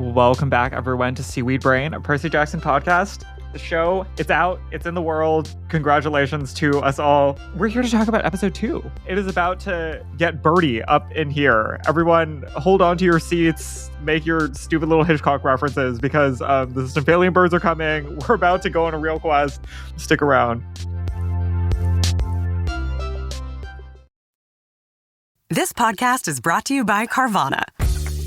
Welcome back, everyone, to Seaweed Brain, a Percy Jackson podcast. The show, it's out, it's in the world. Congratulations to us all. We're here to talk about episode 2. It is about to get Birdie up in here. Everyone, hold on to your seats, make your stupid little Hitchcock references, because the Stymphalian birds are coming. We're about to go on a real quest. Stick around. This podcast is brought to you by Carvana.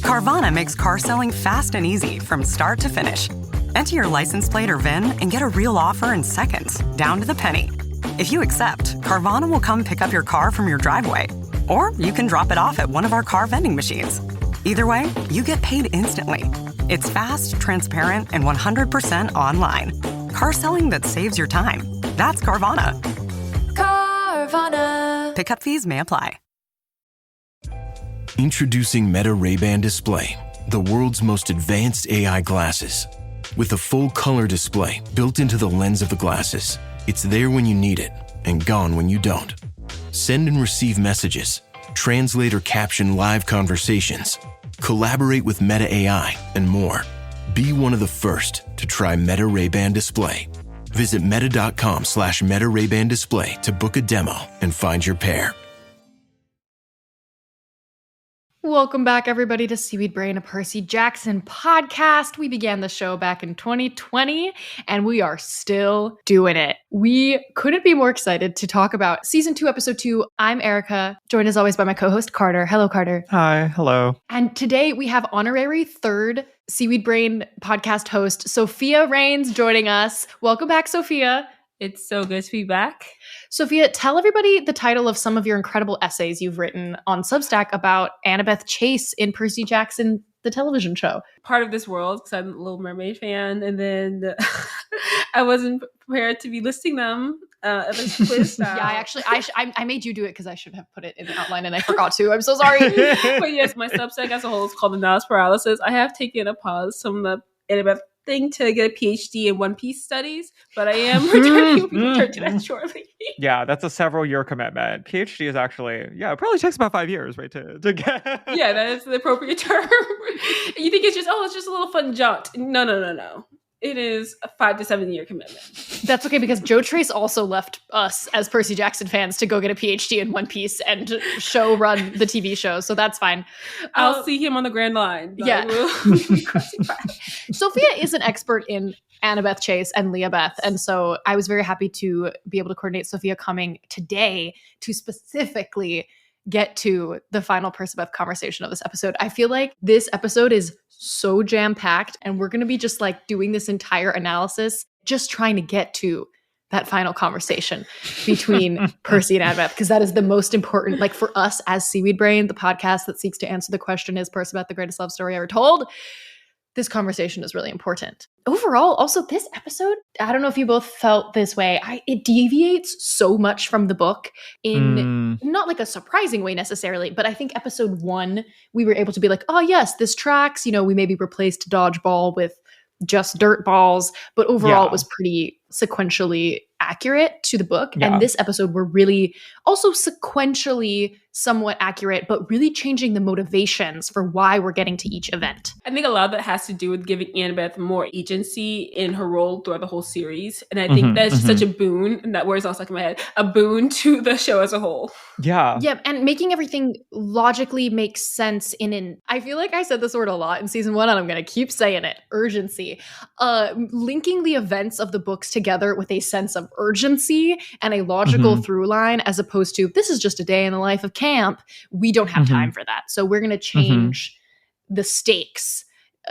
Carvana makes car selling fast and easy from start to finish. Enter your license plate or VIN and get a real offer in seconds, down to the penny. If you accept, Carvana will come pick up your car from your driveway. Or you can drop it off at one of our car vending machines. Either way, you get paid instantly. It's fast, transparent, and 100% online. Car selling that saves your time. That's Carvana. Carvana. Pickup fees may apply. Introducing Meta Ray-Ban Display, the world's most advanced AI glasses. With a full color display built into the lens of the glasses, it's there when you need it and gone when you don't. Send and receive messages, translate or caption live conversations, collaborate with Meta AI, and more. Be one of the first to try Meta Ray-Ban Display. Visit meta.com/Meta Ray-Ban Display to book a demo and find your pair. Welcome back, everybody, to Seaweed Brain, a Percy Jackson podcast. We began the show back in 2020, and we are still doing it. We couldn't be more excited to talk about Season 2, Episode 2. I'm Erica, joined as always by my co-host, Carter. Hello, Carter. Hi, hello. And today we have honorary third Seaweed Brain podcast host, Sophia Rains, joining us. Welcome back, Sophia. It's so good to be back. Sophia, tell everybody the title of some of your incredible essays you've written on Substack about Annabeth Chase in Percy Jackson, the television show. Part of this world, because I'm a Little Mermaid fan, and then I wasn't prepared to be listing them at this quiz style. Yeah, I made you do it because I should have put it in the outline and I forgot to. I'm so sorry. But yes, my Substack as a whole is called Analysis Paralysis. I have taken a pause from the Annabeth thing to get a PhD in One Piece studies, but I am returning to that shortly. Yeah, that's a several-year commitment. PhD is actually, it probably takes about 5 years, right, to get. Yeah, that is the appropriate term. You think it's just a little fun jaunt. No. It is a 5 to 7 year commitment. That's okay, because Joe Trace also left us as Percy Jackson fans to go get a PhD in One Piece and run the TV show, so that's fine. I'll see him on the Grand Line. Yeah. Sophia is an expert in Annabeth Chase and Leah Beth, and so I was very happy to be able to coordinate Sophia coming today to specifically get to the final Percabeth conversation of this episode. I feel like this episode is so jam-packed, and we're going to be just like doing this entire analysis, just trying to get to that final conversation between Percy and Annabeth, because that is the most important, like for us as Seaweed Brain, the podcast that seeks to answer the question, is Percabeth the greatest love story ever told? This conversation is really important. Overall, also this episode, I don't know if you both felt this way, it deviates so much from the book in not like a surprising way necessarily, but I think episode 1, we were able to be like, oh yes, this tracks, we maybe replaced dodgeball with just dirt balls, but overall it was pretty sequentially accurate to the book. And this episode, we're really also sequentially somewhat accurate, but really changing the motivations for why we're getting to each event. I think a lot of that has to do with giving Annabeth more agency in her role throughout the whole series. And I think that's just such a boon, and that word's all stuck in my head, a boon to the show as a whole. Yeah. Yeah, and making everything logically make sense I feel like I said this word a lot in season 1, and I'm going to keep saying it, urgency. Linking the events of the books together with a sense of urgency and a logical through line, as opposed to, this is just a day in the life of camp. We don't have time for that. So we're going to change the stakes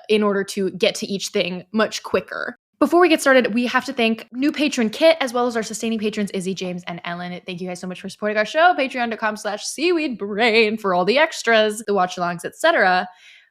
in order to get to each thing much quicker. Before we get started, we have to thank new patron Kit, as well as our sustaining patrons, Izzy, James, and Ellen. Thank you guys so much for supporting our show. Patreon.com/seaweedbrain for all the extras, the watch-alongs, etc.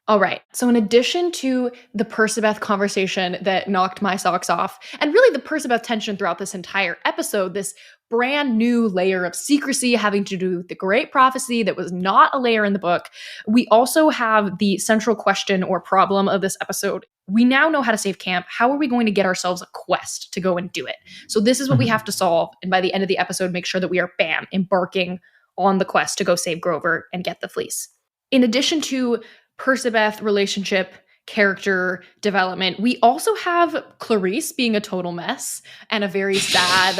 All right. So in addition to the Percabeth conversation that knocked my socks off, and really the Percabeth tension throughout this entire episode, this brand new layer of secrecy having to do with the Great Prophecy that was not a layer in the book, we also have the central question or problem of this episode. We now know how to save camp. How are we going to get ourselves a quest to go and do it? So this is what we have to solve. And by the end of the episode, make sure that we are, embarking on the quest to go save Grover and get the fleece. In addition to Percabeth relationship character development. We also have Clarice being a total mess and a very sad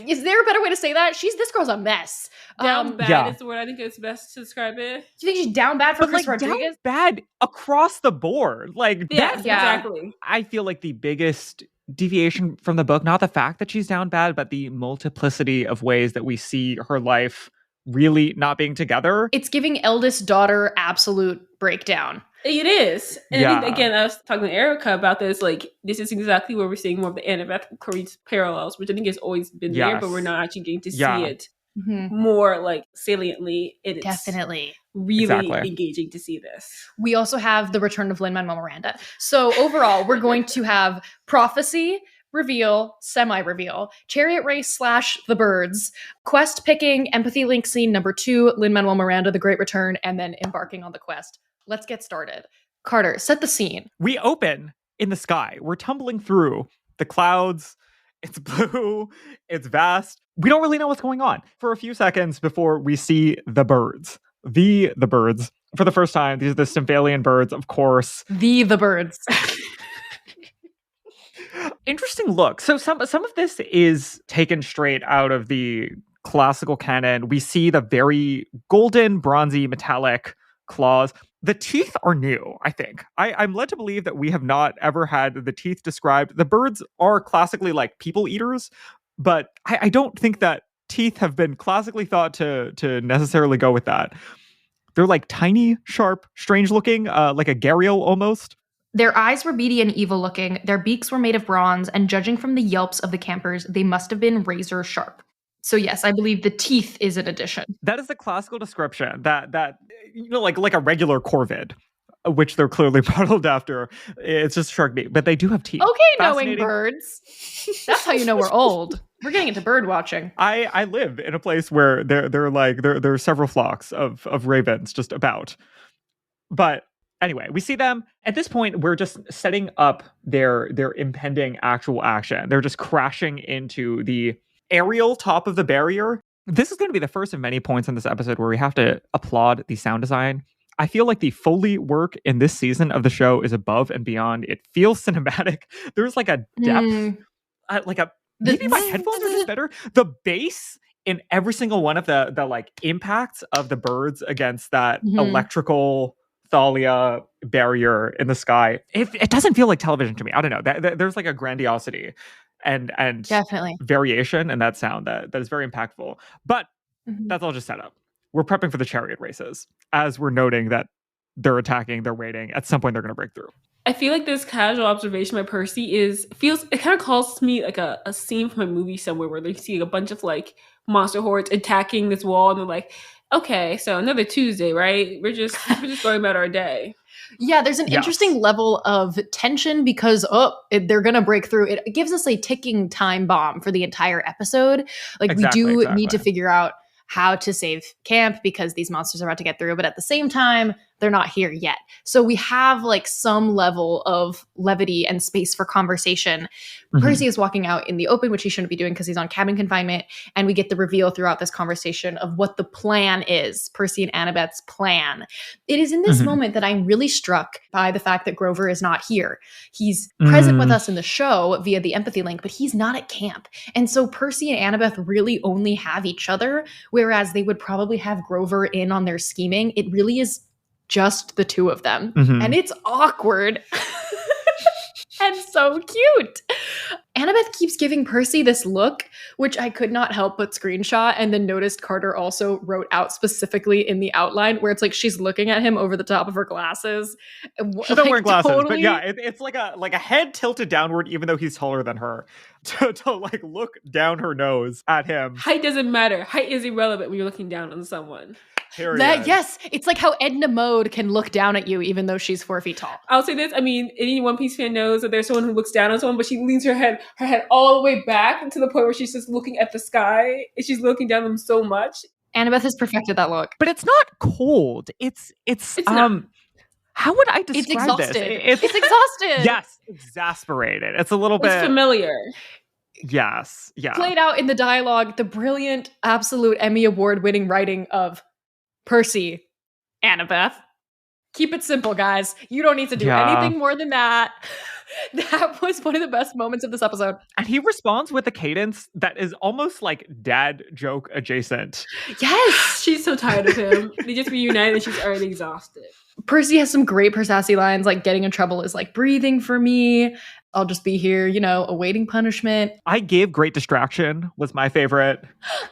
is there a better way to say that? This girl's a mess. Down bad Yeah. is the word I think is best to describe it. Do you think she's down bad for But Chris like down Rodriguez? bad across the board. Like Yes, Yeah. exactly. I feel like the biggest deviation from the book, not the fact that she's down bad, but the multiplicity of ways that we see her life really not being together. It's giving eldest daughter absolute breakdown. It is. And I think, Yeah. again, I was talking to Erica about this. Like, this is exactly where we're seeing more of the Annabeth Clarice parallels, which I think has always been there, but we're not actually getting to see it more, like, saliently. It's Definitely. really engaging to see this. We also have the return of Lin-Manuel Miranda. So overall, we're going to have prophecy, reveal, semi-reveal, chariot race / the birds, quest picking, empathy link scene number 2, Lin-Manuel Miranda, the great return, and then embarking on the quest. Let's get started. Carter, set the scene. We open in the sky. We're tumbling through the clouds. It's blue. It's vast. We don't really know what's going on for a few seconds before we see the birds. The birds. For the first time, these are the Stymphalian birds, of course. The birds. Interesting look. So some of this is taken straight out of the classical canon. We see the very golden, bronzy, metallic claws. The teeth are new, I think. I'm led to believe that we have not ever had the teeth described. The birds are classically like people eaters, but I don't think that teeth have been classically thought to necessarily go with that. They're like tiny, sharp, strange looking, like a gharial almost. Their eyes were beady and evil looking, their beaks were made of bronze, and judging from the yelps of the campers, they must have been razor sharp. So yes, I believe the teeth is an addition. That is the classical description that like a regular corvid, which they're clearly modeled after. It's just shark beak, but they do have teeth. Okay, knowing birds. That's how you know we're old. We're getting into bird watching. I live in a place where there are several flocks of ravens just about. But anyway, we see them. At this point, we're just setting up their impending actual action. They're just crashing into the aerial top of the barrier. This is going to be the first of many points in this episode where we have to applaud the sound design. I feel like the Foley work in this season of the show is above and beyond. It feels cinematic. There's like a depth, maybe my headphones are just better. The bass in every single one of the like impacts of the birds against that electrical Thalia barrier in the sky. It doesn't feel like television to me. I don't know. There's like a grandiosity and definitely variation in that sound that is very impactful. But that's all just set up. We're prepping for the chariot races as we're noting that they're attacking, they're waiting. At some point, they're going to break through. I feel like this casual observation by Percy it kind of calls to me like a scene from a movie somewhere where they see a bunch of like monster hordes attacking this wall, and they're like, okay, so another Tuesday, right? We're just going about our day. Yeah, there's an interesting level of tension because they're gonna break through. It gives us a ticking time bomb for the entire episode. Like we do need to figure out how to save camp because these monsters are about to get through, but at the same time, they're not here yet. So we have like some level of levity and space for conversation. Percy is walking out in the open, which he shouldn't be doing because he's on cabin confinement. And we get the reveal throughout this conversation of what the plan is, Percy and Annabeth's plan. It is in this moment that I'm really struck by the fact that Grover is not here. He's present with us in the show via the empathy link, but he's not at camp. And so Percy and Annabeth really only have each other, whereas they would probably have Grover in on their scheming. It really is just the two of them. And it's awkward and so cute. Annabeth keeps giving Percy this look, which I could not help but screenshot and then noticed Carter also wrote out specifically in the outline where it's like she's looking at him over the top of her glasses. She doesn't wear glasses, but yeah, it's like a head tilted downward even though he's taller than her to like look down her nose at him. Height doesn't matter. Height is irrelevant when you're looking down on someone. Yes, it's like how Edna Mode can look down at you even though she's 4 feet tall. I'll say this, I mean, any One Piece fan knows that there's someone who looks down on someone, but she leans her head all the way back to the point where she's just looking at the sky, and she's looking down them so much. Annabeth has perfected that look. But it's not cold. It's not. How would I describe it's exhausted. This? It's exhausted. Yes, exasperated. It's a little bit familiar. Yes, yeah. Played out in the dialogue, the brilliant, absolute Emmy Award-winning writing of Percy, Annabeth, Keep it simple, guys. You don't need to do anything more than that. That was one of the best moments of this episode. And he responds with a cadence that is almost like dad joke adjacent. Yes! She's so tired of him. They just reunited and she's already exhausted. Percy has some great Persassy lines, like getting in trouble is like breathing for me. I'll just be here, awaiting punishment. I gave great distraction was my favorite.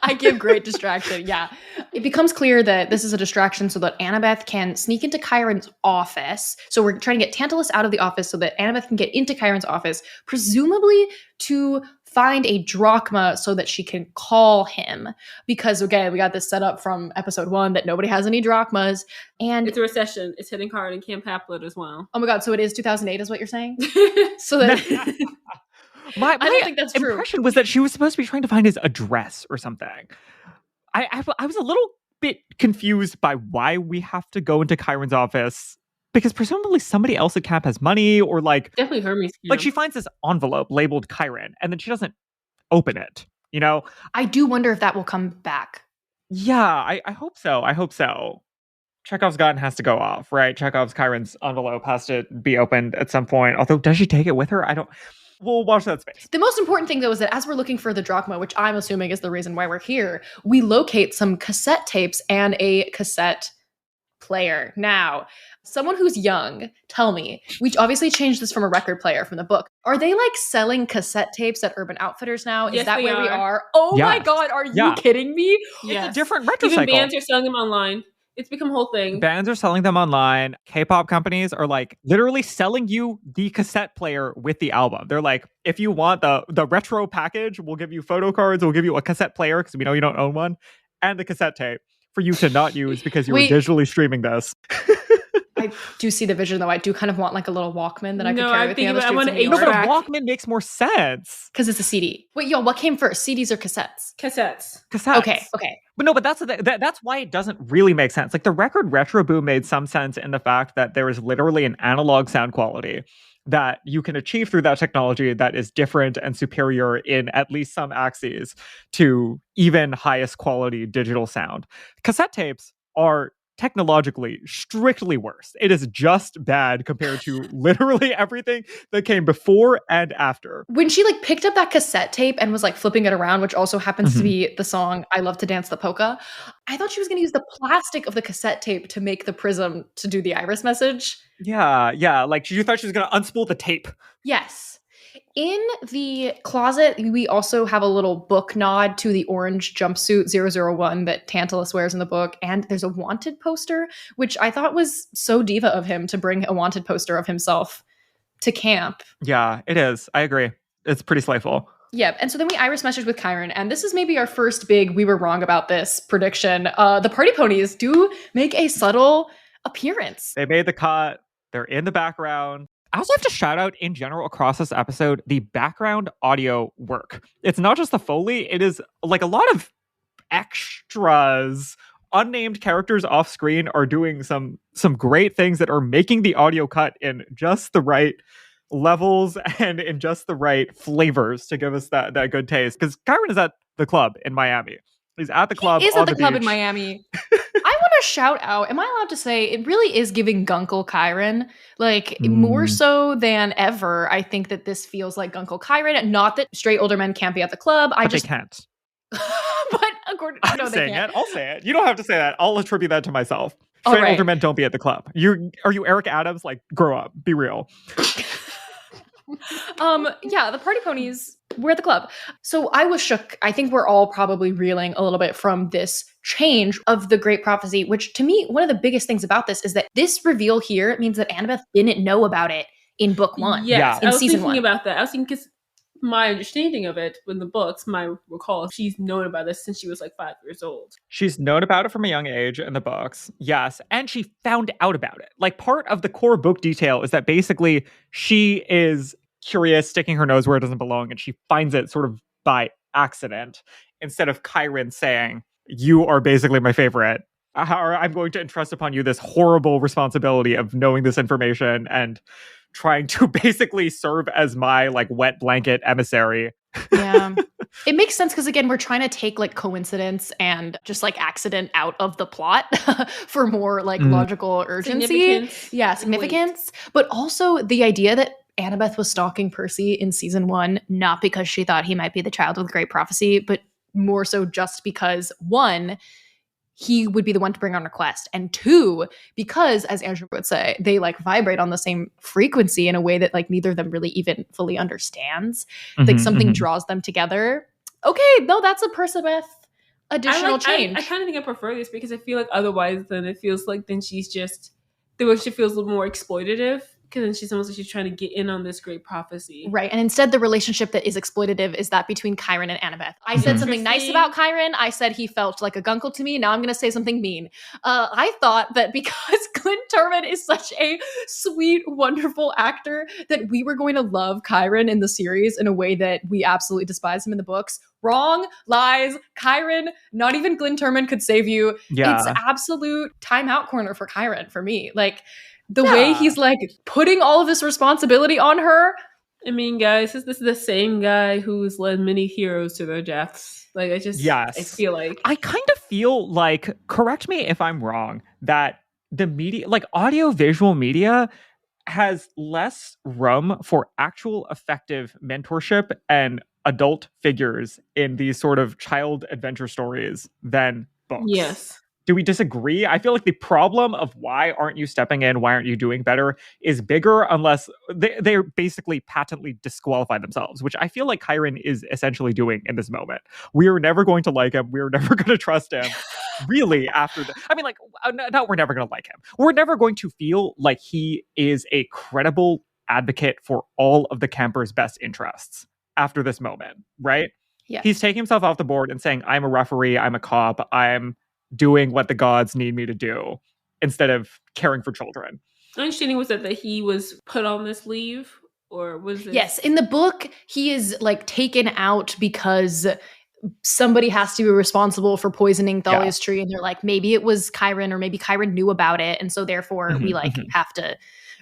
I give great distraction, yeah. It becomes clear that this is a distraction so that Annabeth can sneak into Chiron's office. So we're trying to get Tantalus out of the office so that Annabeth can get into Chiron's office, presumably to find a drachma so that she can call him. Because, again, we got this set up from episode 1 that nobody has any drachmas. And it's a recession. It's hitting hard in Camp Haplet as well. Oh my god, so it is 2008 is what you're saying? So that... I don't think that's true. Impression was that she was supposed to be trying to find his address or something. I was a little bit confused by why we have to go into Chiron's office, because presumably somebody else at camp has money, or like definitely Hermes. Like she finds this envelope labeled Chiron and then she doesn't open it. I do wonder if that will come back. Yeah, I hope so. I hope so. Chekhov's gun has to go off, right? Chekhov's Chiron's envelope has to be opened at some point. Although, does she take it with her? We'll watch that space. The most important thing, though, is that as we're looking for the drachma, which I'm assuming is the reason why we're here, we locate some cassette tapes and a cassette player. Now, someone who's young, tell me, we obviously changed this from a record player from the book. Are they like selling cassette tapes at Urban Outfitters now? Is that where we are? Oh my god, are you kidding me? Yes. It's a different retro cycle. Even bands are selling them online. It's become a whole thing. Bands are selling them online. K-pop companies are like literally selling you the cassette player with the album. They're like, if you want the retro package, we'll give you photo cards, we'll give you a cassette player because we know you don't own one, and the cassette tape for you to not use because you were digitally streaming this. I do see the vision, though. I do kind of want like a little Walkman that I could carry with me on the streets of New York. No, but a Walkman makes more sense. Because it's a CD. Wait, y'all, what came first? CDs or cassettes? Cassettes. Okay. But no, but that's why it doesn't really make sense. Like the record retro boom made some sense in the fact that there is literally an analog sound quality that you can achieve through that technology that is different and superior in at least some axes to even highest quality digital sound. Cassette tapes are technologically strictly worse. It is just bad compared to literally everything that came before and after. When she like picked up that cassette tape and was like flipping it around, which also happens to be the song I Love to Dance the Polka, I thought she was going to use the plastic of the cassette tape to make the prism to do the iris message. Yeah. Like you thought she was going to unspool the tape. Yes. In the closet, we also have a little book nod to the orange jumpsuit 001 that Tantalus wears in the book. And there's a Wanted poster, which I thought was so diva of him to bring a Wanted poster of himself to camp. Yeah, it is. I agree. It's pretty slayful. Yep. And so then we iris message with Chiron. And this is maybe our first big we were wrong about this prediction. The party ponies do make a subtle appearance. They made the cut. They're in the background. I also have to shout out in general across this episode, the background audio work. It's not just the Foley. It is like a lot of extras. Unnamed characters off screen are doing some great things that are making the audio cut in just the right levels and in just the right flavors to give us that good taste. Because Chiron is at the club in Miami. He's at the club. He is on at the club beach. In Miami. I want to shout out. Am I allowed to say it really is giving Gunkel Chiron? Like more so than ever. I think that this feels like Gunkel Chiron. Not that straight older men can't be at the club. They can't. But according, I'm no, saying they can't. it. I'll say it. You don't have to say that. I'll attribute that to myself. Straight older men don't be at the club. Are you Eric Adams? Like, grow up. Be real. Yeah, the party ponies were at the club. So I was shook. I think we're all probably reeling a little bit from this change of the Great Prophecy, which to me, one of the biggest things about this is that this reveal here means that Annabeth didn't know about it in book 1. Yes, in season 1. I was thinking about that. I was thinking because my understanding of it in the books, my recall, she's known about this since she was like 5 years old. She's known about it from a young age in the books. Yes. And she found out about it. Like part of the core book detail is that basically she is curious, sticking her nose where it doesn't belong, and she finds it sort of by accident instead of Chiron saying, you are basically my favorite. I'm going to entrust upon you this horrible responsibility of knowing this information and trying to basically serve as my like wet blanket emissary. Yeah. It makes sense because, again, we're trying to take like coincidence and just like accident out of the plot for more like Mm. logical urgency. Significance. Yeah, and weight. significance. But also the idea that Annabeth was stalking Percy in season 1, not because she thought he might be the child with great prophecy, but more so just because, 1, he would be the one to bring on a quest, and 2, because, as Andrew would say, they like vibrate on the same frequency in a way that like neither of them really even fully understands. Like Mhm, something mhm. draws them together. Okay, no, that's a Percibeth additional change. I kind of think I prefer this because I feel like otherwise, then it feels like then she's just the relationship feels a little more exploitative because then she's almost like she's trying to get in on this great prophecy. Right. And instead, the relationship that is exploitative is that between Chiron and Annabeth. I said something nice Interesting. about Chiron. I said he felt like a gunkle to me. Now I'm going to say something mean. I thought that because Clint Turman is such a sweet, wonderful actor, that we were going to love Chiron in the series in a way that we absolutely despise him in the books. Wrong, lies, Chiron, not even Glenn Turman could save you. Yeah. It's absolute timeout corner for Chiron for me. Like, the way he's like putting all of this responsibility on her. I mean, guys, this is the same guy who's led many heroes to their deaths. Like, I feel like I kind of feel like, correct me if I'm wrong, that the media, like audio-visual media, has less room for actual effective mentorship and adult figures in these sort of child adventure stories than books. yes. Do we disagree? I feel like the problem of why aren't you stepping in, why aren't you doing better, is bigger unless they basically patently disqualify themselves, which I feel like Chiron is essentially doing in this moment. We are never going to like him. We are never going to trust him. Really, after that. I mean, like, no, we're never going to like him. We're never going to feel like he is a credible advocate for all of the campers' best interests after this moment, right? Yeah. He's taking himself off the board and saying, I'm a referee, I'm a cop, I'm doing what the gods need me to do instead of caring for children. My understanding was that he was put on this leave, or was this? Yes, in the book, he is like taken out because somebody has to be responsible for poisoning Thalia's tree, and they're like, maybe it was Chiron, or maybe Chiron knew about it, and so therefore we like have to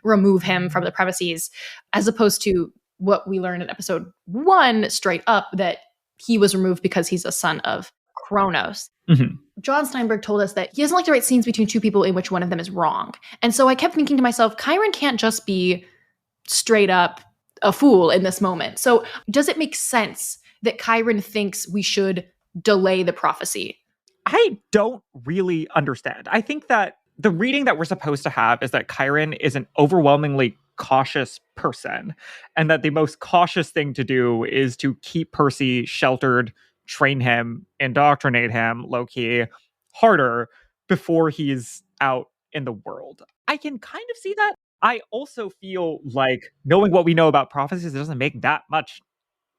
remove him from the premises, as opposed to what we learned in episode 1 straight up, that he was removed because he's a son of Kronos. John Steinberg told us that he doesn't like to write scenes between two people in which one of them is wrong. And so I kept thinking to myself, Chiron can't just be straight up a fool in this moment. So does it make sense that Chiron thinks we should delay the prophecy? I don't really understand. I think that the reading that we're supposed to have is that Chiron is an overwhelmingly cautious person, and that the most cautious thing to do is to keep Percy sheltered, train him, indoctrinate him, low-key, harder before he's out in the world. I can kind of see that. I also feel like, knowing what we know about prophecies, it doesn't make that much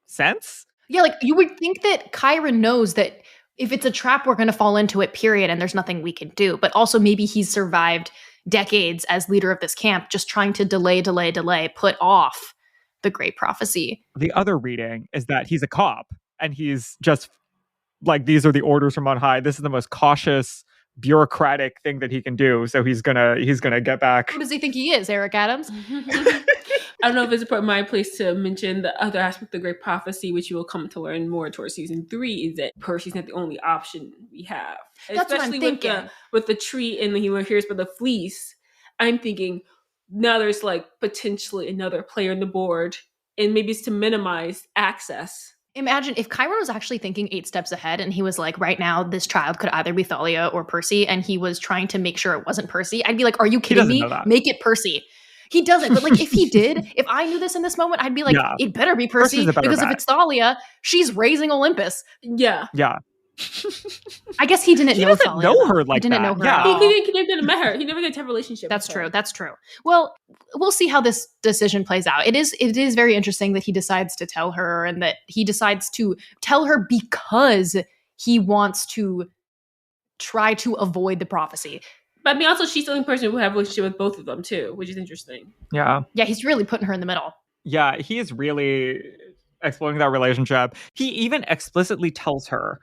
sense. Yeah, like you would think that Chiron knows that if it's a trap, we're going to fall into it, period, and there's nothing we can do. But also maybe he's survived decades as leader of this camp, just trying to delay, put off the great prophecy. The other reading is that he's a cop, and he's just like, these are the orders from on high. This is the most cautious, bureaucratic thing that he can do. So he's gonna get back. Who does he think he is, Eric Adams? I don't know if it's my place to mention the other aspect of the great prophecy, which you will come to learn more towards season 3, is that Percy's not the only option we have. That's what I'm thinking. With the tree and he hears about the fleece, I'm thinking now there's like potentially another player on the board, and maybe it's to minimize access. Imagine if Chiron was actually thinking 8 steps ahead and he was like, right now, this child could either be Thalia or Percy, and he was trying to make sure it wasn't Percy. I'd be like, are you kidding me? Make it Percy. He doesn't. But like, if he did, if I knew this in this moment, I'd be like, it better be Percy, because if it's Thalia, she's raising Olympus. Yeah. I guess he didn't know Thalia. Know her like he didn't that. know her. He never met her. He never got to have a relationship. That's with true. her. That's true. Well, we'll see how this decision plays out. It is very interesting that he decides to tell her, and that he decides to tell her because he wants to try to avoid the prophecy. But I mean, also, she's the only person who have a relationship with both of them, too, which is interesting. Yeah, he's really putting her in the middle. Yeah, he is really exploring that relationship. He even explicitly tells her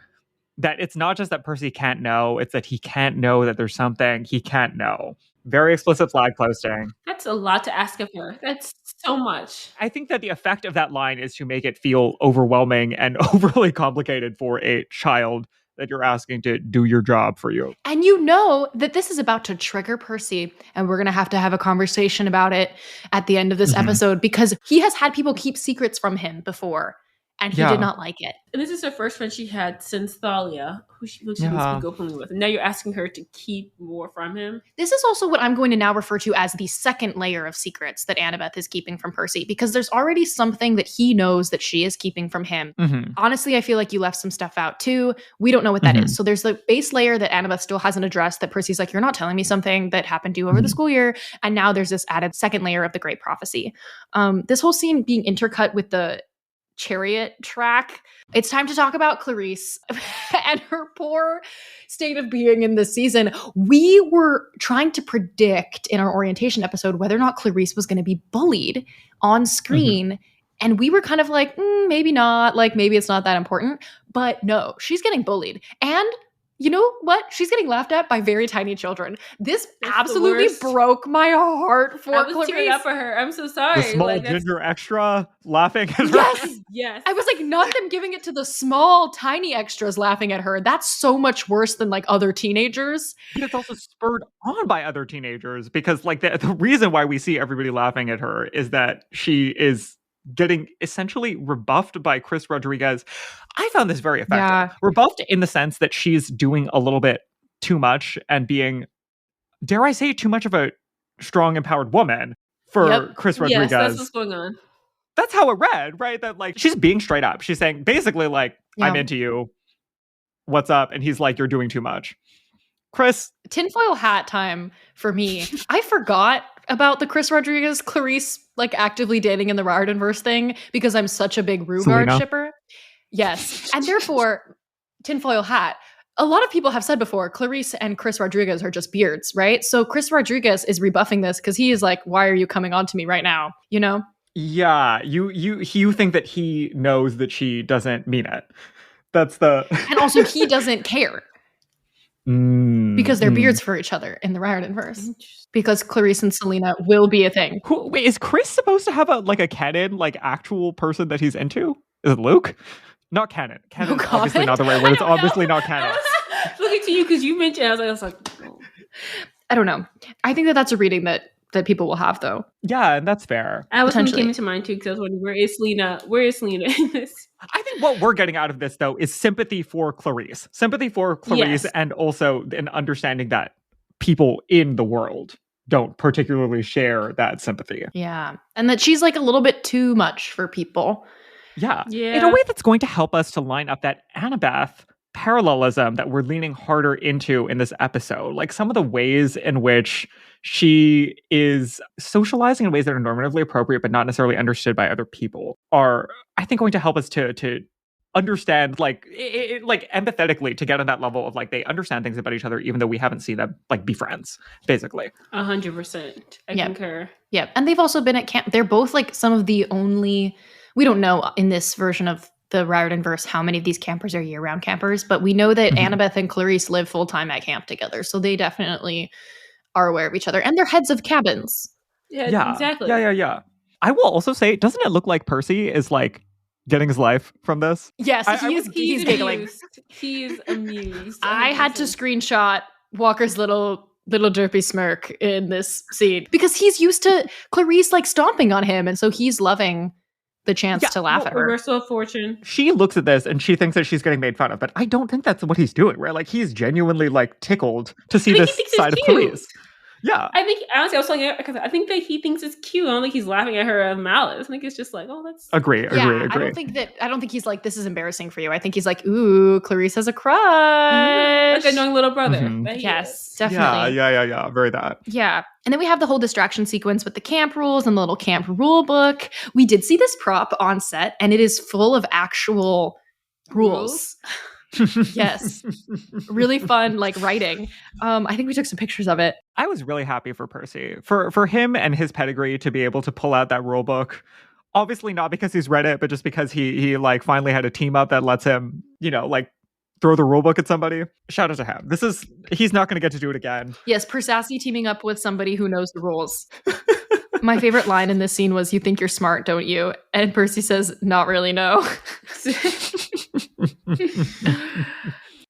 that it's not just that Percy can't know, it's that he can't know that there's something he can't know. Very explicit flag posting. That's a lot to ask of her. That's so much. I think that the effect of that line is to make it feel overwhelming and overly complicated for a child that you're asking to do your job for you. And you know that this is about to trigger Percy, and we're going to have a conversation about it at the end of this episode, because he has had people keep secrets from him before, and he did not like it. And this is her first friend she had since Thalia, who she didn't speak openly with. And now you're asking her to keep more from him. This is also what I'm going to now refer to as the second layer of secrets that Annabeth is keeping from Percy, because there's already something that he knows that she is keeping from him. Honestly, I feel like you left some stuff out too. We don't know what that is. So there's the base layer that Annabeth still hasn't addressed, that Percy's like, you're not telling me something that happened to you over the school year. And now there's this added second layer of the Great Prophecy. This whole scene being intercut with the chariot track. It's time to talk about Clarice and her poor state of being in this season. We were trying to predict in our orientation episode whether or not Clarice was going to be bullied on screen. And we were kind of like, maybe not, like maybe it's not that important. But no, she's getting bullied. And you know what? She's getting laughed at by very tiny children. This absolutely broke my heart for Clarice. I was tearing up for her. I'm so sorry. The small ginger extra laughing at her. Yes. Yes. I was like, not them giving it to the small, tiny extras laughing at her. That's so much worse than like other teenagers. And it's also spurred on by other teenagers, because like the reason why we see everybody laughing at her is that she is getting essentially rebuffed by Chris Rodriguez. I found this very effective. Yeah. Rebuffed in the sense that she's doing a little bit too much and being, dare I say, too much of a strong, empowered woman for Chris Rodriguez. Yes, that's what's going on. That's how it read, right? That like she's being straight up. She's saying basically like, I'm into you. What's up? And he's like, you're doing too much. Chris. Tinfoil hat time for me. I forgot about the Chris Rodriguez Clarice like actively dating in the Riordanverse thing because I'm such a big Rugard shipper. Yes. And therefore, tinfoil hat. A lot of people have said before, Clarice and Chris Rodriguez are just beards, right? So Chris Rodriguez is rebuffing this because he is like, why are you coming on to me right now? You know? Yeah. You think that he knows that she doesn't mean it. That's the... And also he doesn't care. Because they're beards for each other in the Riordanverse. Because Clarice and Selena will be a thing. Wait, is Chris supposed to have a canon, like actual person that he's into? Is it Luke? Not canon. Canon is obviously not the right word. It's obviously not canon. I was looking to you because you mentioned it. I was like, oh. I don't know. I think that that's a reading that people will have, though. Yeah, and that's fair. I was came into mind too because I was wondering, where is Selena? Where is Selena in this? I think what we're getting out of this, though, is sympathy for Clarice. Sympathy for Clarice, and also an understanding that people in the world don't particularly share that sympathy. Yeah. And that she's like a little bit too much for people. Yeah. In a way that's going to help us to line up that Annabeth parallelism that we're leaning harder into in this episode. Like some of the ways in which she is socializing in ways that are normatively appropriate but not necessarily understood by other people are, I think, going to help us to understand, like empathetically, to get on that level of like they understand things about each other even though we haven't seen them like be friends, basically. 100%. I concur. Yeah. And they've also been at camp. They're both like some of the only, we don't know in this version of the Riordanverse how many of these campers are year-round campers, but we know that Annabeth and Clarice live full-time at camp together, so they definitely are aware of each other, and they're heads of cabins. Yeah, exactly. Yeah. I will also say, doesn't it look like Percy is like getting his life from this? Yes, he's giggling. He's amused. I had to screenshot Walker's little derpy smirk in this scene because he's used to Clarice like stomping on him, and so he's loving the chance to laugh at her. Reversal of fortune. She looks at this and she thinks that she's getting made fun of, but I don't think that's what he's doing, right? Like he's genuinely like tickled to see this side of Clarice. Yeah. I think, honestly, I was telling you, because I think that he thinks it's cute. I don't think he's laughing at her of malice. I think it's just like, oh, that's... Agree. I don't think he's like, this is embarrassing for you. I think he's like, ooh, Clarice has a crush. Like a young little brother. Yes, definitely. Yeah. Very that. Yeah. And then we have the whole distraction sequence with the camp rules and the little camp rule book. We did see this prop on set, and it is full of actual rules. Yes. Really fun, like writing. I think we took some pictures of it. I was really happy for Percy. For him and his pedigree to be able to pull out that rule book. Obviously not because he's read it, but just because he like finally had a team up that lets him, like throw the rule book at somebody. Shout out to him. He's not going to get to do it again. Yes, Persassy teaming up with somebody who knows the rules. My favorite line in this scene was, "You think you're smart, don't you?" And Percy says, "Not really, no."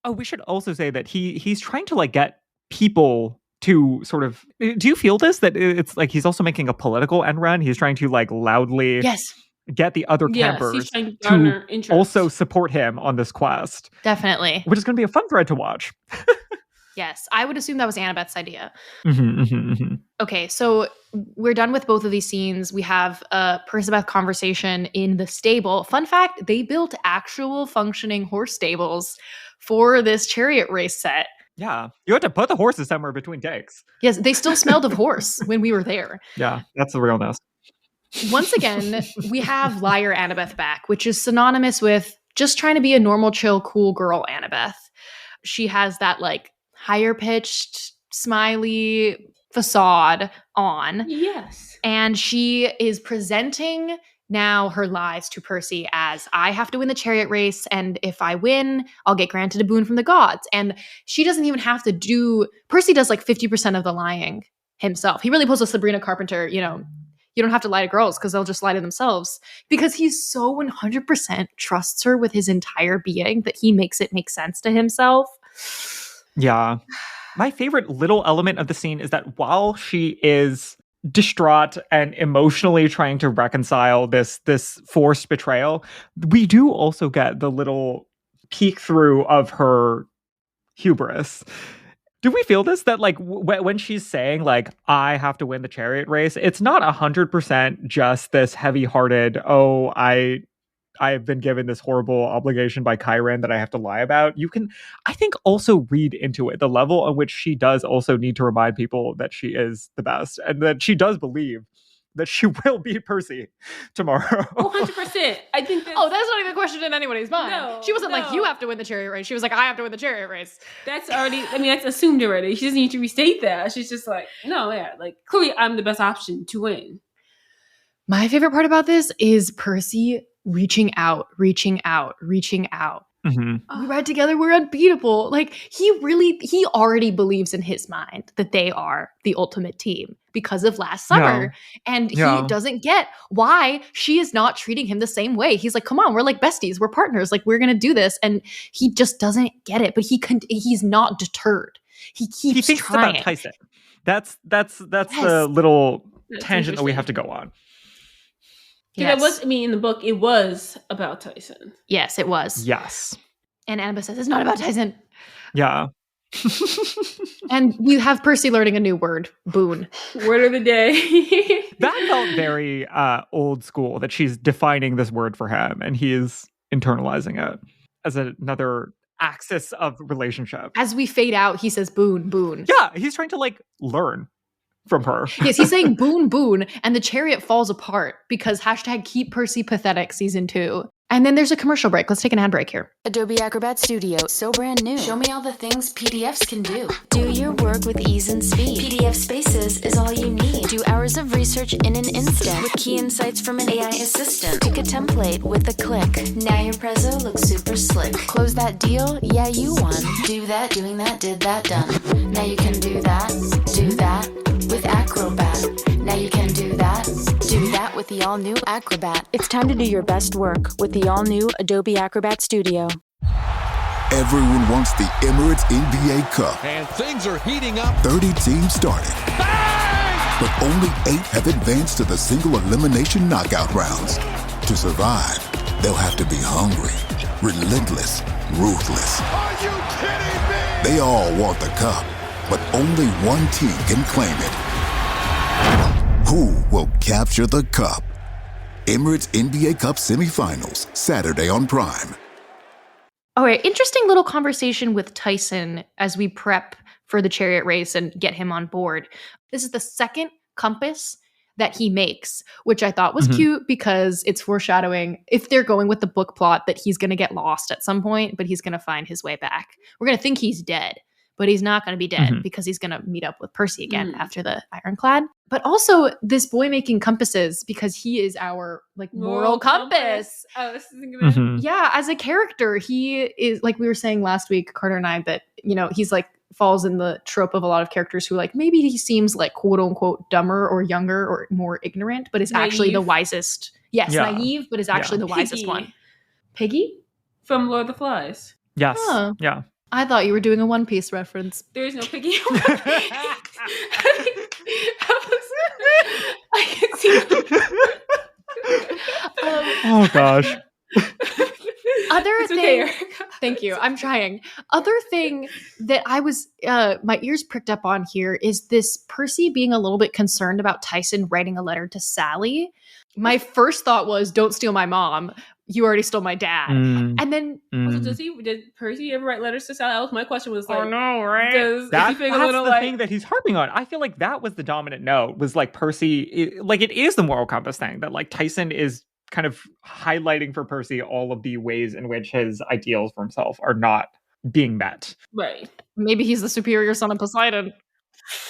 Oh, we should also say that he's trying to like get people to sort of. Do you feel this? That it's like he's also making a political end run. He's trying to like loudly get the other campers to also support him on this quest. Definitely. Which is going to be a fun thread to watch. Yes, I would assume that was Annabeth's idea. Okay, so we're done with both of these scenes. We have a Percabeth conversation in the stable. Fun fact, they built actual functioning horse stables for this chariot race set. Yeah, you had to put the horses somewhere between takes. Yes, they still smelled of horse when we were there. Yeah, that's the realness. Once again, we have liar Annabeth back, which is synonymous with just trying to be a normal, chill, cool girl Annabeth. She has that like higher pitched, smiley facade on. Yes. And she is presenting now her lies to Percy as, I have to win the chariot race, and if I win, I'll get granted a boon from the gods. And she doesn't even have to do, Percy does like 50% of the lying himself. He really pulls a Sabrina Carpenter, you know, you don't have to lie to girls because they'll just lie to themselves, because he's so 100% trusts her with his entire being that he makes it make sense to himself. Yeah. My favorite little element of the scene is that while she is distraught and emotionally trying to reconcile this forced betrayal, we do also get the little peek through of her hubris. Do we feel this? That like when she's saying like, I have to win the chariot race, it's not 100% just this heavy-hearted, oh, I've been given this horrible obligation by Chiron that I have to lie about. You can, I think, also read into it the level on which she does also need to remind people that she is the best and that she does believe that she will beat Percy tomorrow. 100%. I think that's not even a question in anybody's mind. No, she wasn't like, you have to win the chariot race. She was like, I have to win the chariot race. That's already, I mean, that's assumed already. She doesn't need to restate that. She's just like, no, yeah, like, clearly I'm the best option to win. My favorite part about this is Percy reaching out. Mm-hmm. We ride together, we're unbeatable. Like, he already believes in his mind that they are the ultimate team because of last summer. And he doesn't get why she is not treating him the same way. He's like, come on, we're like besties, we're partners, like we're gonna do this. And he just doesn't get it, but he's not deterred. He keeps thinks trying. It's about Tyson. That's the little tangent that we have to go on. Yes. That was, I mean, in the book, it was about Tyson. Yes, it was. Yes. And Annabeth says, it's not about Tyson. Yeah. And you have Percy learning a new word, boon. Word of the day. That felt very old school, that she's defining this word for him and he is internalizing it as another axis of relationship. As we fade out, he says boon, boon. Yeah, he's trying to like learn from her. Yes, he's saying boon, boon, and the chariot falls apart because #keep Percy pathetic season 2. And then there's a commercial break. Let's take an ad break here. Adobe Acrobat Studio, so brand new. Show me all the things PDFs can do. Do your work with ease and speed. PDF Spaces is all you need. Do hours of research in an instant with key insights from an AI assistant. Pick a template with a click. Now your prezzo looks super slick. Close that deal? Yeah, you won. Do that, doing that, did that, done. Now you can do that with Acrobat. Now you can do that with the all-new Acrobat. It's time to do your best work with the all-new Adobe Acrobat Studio. Everyone wants the Emirates NBA Cup. And things are heating up. 30 teams started. Bang! But only 8 have advanced to the single elimination knockout rounds. To survive, they'll have to be hungry, relentless, ruthless. Are you kidding me? They all want the cup, but only one team can claim it. Who will capture the cup? Emirates NBA Cup semifinals, Saturday on Prime. All right, interesting little conversation with Tyson as we prep for the chariot race and get him on board. This is the second compass that he makes, which I thought was cute because it's foreshadowing, if they're going with the book plot, that he's going to get lost at some point, but he's going to find his way back. We're going to think he's dead, but he's not going to be dead because he's going to meet up with Percy again after the Ironclad. But also this boy making compasses because he is our like moral compass. Oh, this isn't gonna... Yeah, as a character, he is, like we were saying last week, Carter and I, that, you know, he's like falls in the trope of a lot of characters who like maybe he seems like quote unquote dumber or younger or more ignorant, but is actually the wisest. Yes, naive, but is actually the wisest Piggy. one. Piggy? From Lord of the Flies. Yes. Oh. Yeah. I thought you were doing a One Piece reference. There is no Piggy. I can see. Oh gosh. Other thing, okay, thank you. I'm trying. Other thing that I was, my ears pricked up on here is this Percy being a little bit concerned about Tyson writing a letter to Sally. My first thought was, "Don't steal my mom. You already stole my dad." And then, Also, did Percy ever write letters to Sally? That was my question. Was like, no, right? Does That's he feel a little the like thing that he's harping on. I feel like that was the dominant note. Was like Percy, like it is the moral compass thing that like Tyson is kind of highlighting for Percy all of the ways in which his ideals for himself are not being met. right? Maybe he's the superior son of Poseidon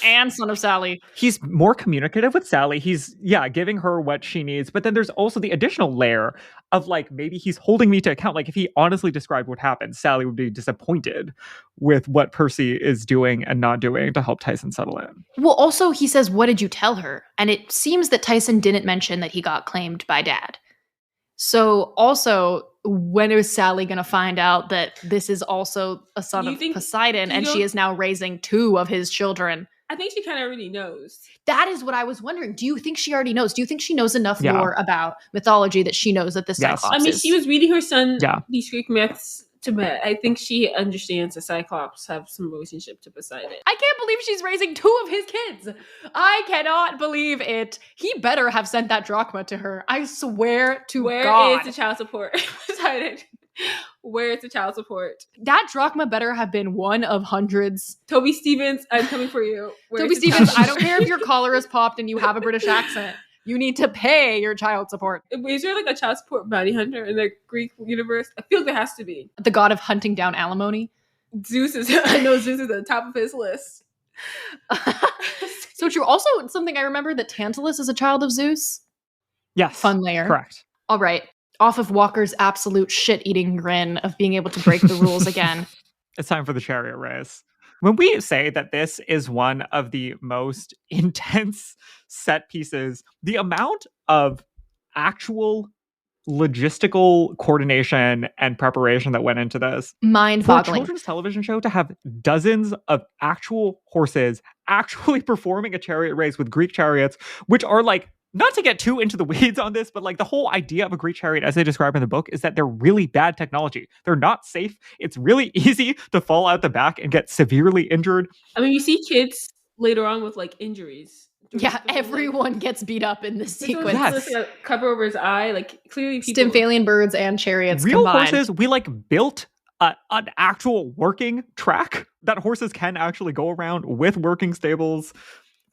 and son of Sally. He's more communicative with Sally. He's giving her what she needs. But then there's also the additional layer of like, maybe he's holding me to account. Like if he honestly described what happened, Sally would be disappointed with what Percy is doing and not doing to help Tyson settle in. Well, also he says, "What did you tell her?" And it seems that Tyson didn't mention that he got claimed by Dad. So also, when is Sally going to find out that this is also a son of Poseidon and she is now raising 2 of his children? I think she kind of already knows. That is what I was wondering. Do you think she already knows? Do you think she knows enough lore about mythology that she knows that this Cyclops I mean, she was reading her son these Greek myths to bed. I think she understands the Cyclops have some relationship to Poseidon. I can't believe she's raising 2 of his kids. I cannot believe it. He better have sent that drachma to her. I swear to God. Where is the child support? Poseidon. Where is the child support? That drachma better have been one of hundreds. Toby Stevens, I'm coming for you. Toby Stevens, I don't care if your collar is popped and you have a British accent. You need to pay your child support. Is there like a child support bounty hunter in the Greek universe? I feel there has to be. The god of hunting down alimony. I know Zeus is at the top of his list. So true. Also, something I remember that Tantalus is a child of Zeus. Yes. Fun layer. Correct. All right. Off of Walker's absolute shit-eating grin of being able to break the rules again. It's time for the chariot race. When we say that this is one of the most intense set pieces, the amount of actual logistical coordination and preparation that went into this. Mind-boggling. For a children's television show to have dozens of actual horses actually performing a chariot race with Greek chariots, which are like, not to get too into the weeds on this, but like the whole idea of a Greek chariot, as they describe in the book, is that they're really bad technology. They're not safe. It's really easy to fall out the back and get severely injured. I mean, you see kids later on with like injuries. Yeah, everyone gets beat up in this sequence. Yes. Like, a cover over his eye, like clearly people. Stymphalian birds and chariots Real combined. horses, we like built an actual working track that horses can actually go around with working stables.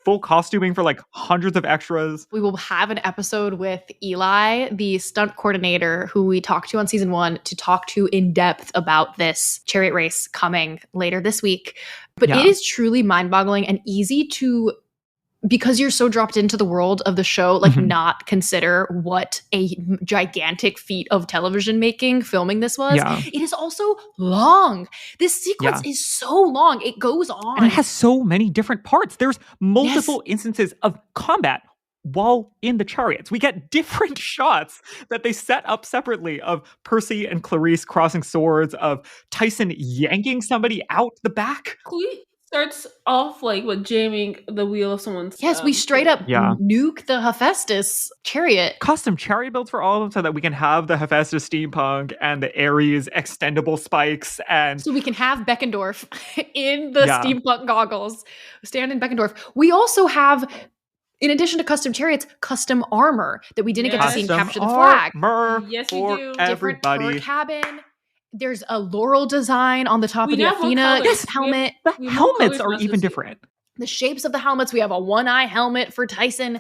Full costuming for like hundreds of extras. We will have an episode with Eli, the stunt coordinator, who we talked to on season 1, to talk to in depth about this chariot race coming later this week. But it is truly mind-boggling and easy to, because you're so dropped into the world of the show, like not consider what a gigantic feat of television making filming this was. Yeah. It is also long. This sequence is so long. It goes on. And it has so many different parts. There's multiple instances of combat while in the chariots. We get different shots that they set up separately of Percy and Clarice crossing swords, of Tyson yanking somebody out the back. Starts off like with jamming the wheel of someone's. Yes, we straight up nuke the Hephaestus chariot. Custom chariot builds for all of them so that we can have the Hephaestus steampunk and the Ares extendable spikes. And so we can have Beckendorf in the steampunk goggles. Stand in Beckendorf. We also have, in addition to custom chariots, custom armor that we didn't get to see in Capture the Flag. Yes, we do. Different per cabin. There's a laurel design on the top of the Athena helmet. The helmets are even different. The shapes of the helmets. We have a one-eye helmet for Tyson.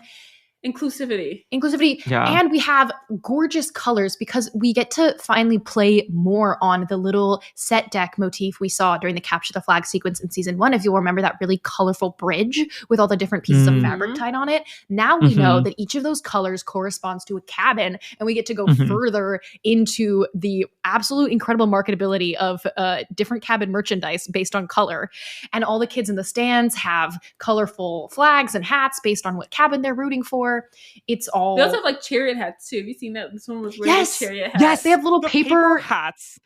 Inclusivity. Yeah. And we have gorgeous colors because we get to finally play more on the little set deck motif we saw during the Capture the Flag sequence in season 1. If you'll remember that really colorful bridge with all the different pieces of fabric tied on it. Now we know that each of those colors corresponds to a cabin, and we get to go further into the absolute incredible marketability of different cabin merchandise based on color. And all the kids in the stands have colorful flags and hats based on what cabin they're rooting for. It's all. They also have like chariot hats too. Have you seen that? This one was wearing a chariot hat. Yes, they have little The paper hats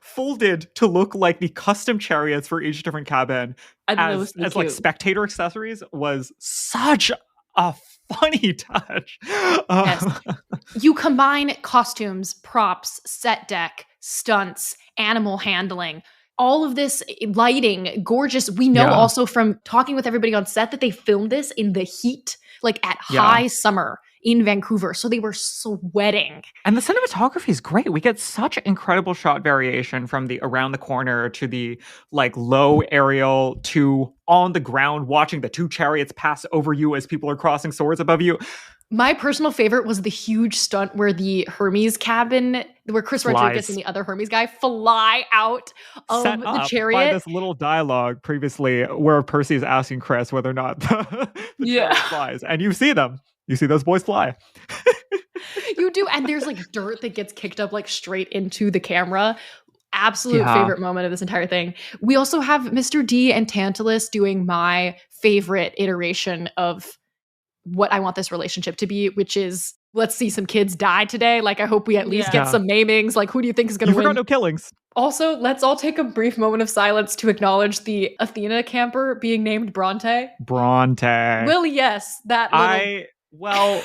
folded to look like the custom chariots for each different cabin as like spectator accessories was such a funny touch. Yes. You combine costumes, props, set deck, stunts, animal handling. All of this lighting, gorgeous. We know also from talking with everybody on set that they filmed this in the heat, like at high summer in Vancouver. So they were sweating. And the cinematography is great. We get such incredible shot variation from the around the corner to the like low aerial to on the ground, watching the two chariots pass over you as people are crossing swords above you. My personal favorite was the huge stunt where the Hermes cabin, where Chris Rodriguez and the other Hermes guy fly out of Set the up chariot. By this little dialogue previously where Percy is asking Chris whether or not the chariot flies. And you see them. You see those boys fly. You do. And there's like dirt that gets kicked up like straight into the camera. Absolute favorite moment of this entire thing. We also have Mr. D and Tantalus doing my favorite iteration of what I want this relationship to be, which is let's see some kids die today. Like I hope we at least get some maimings. Like who do you think is going to win? You forgot no killings. Also, let's all take a brief moment of silence to acknowledge the Athena camper being named Bronte. Well, yes, that little... Well,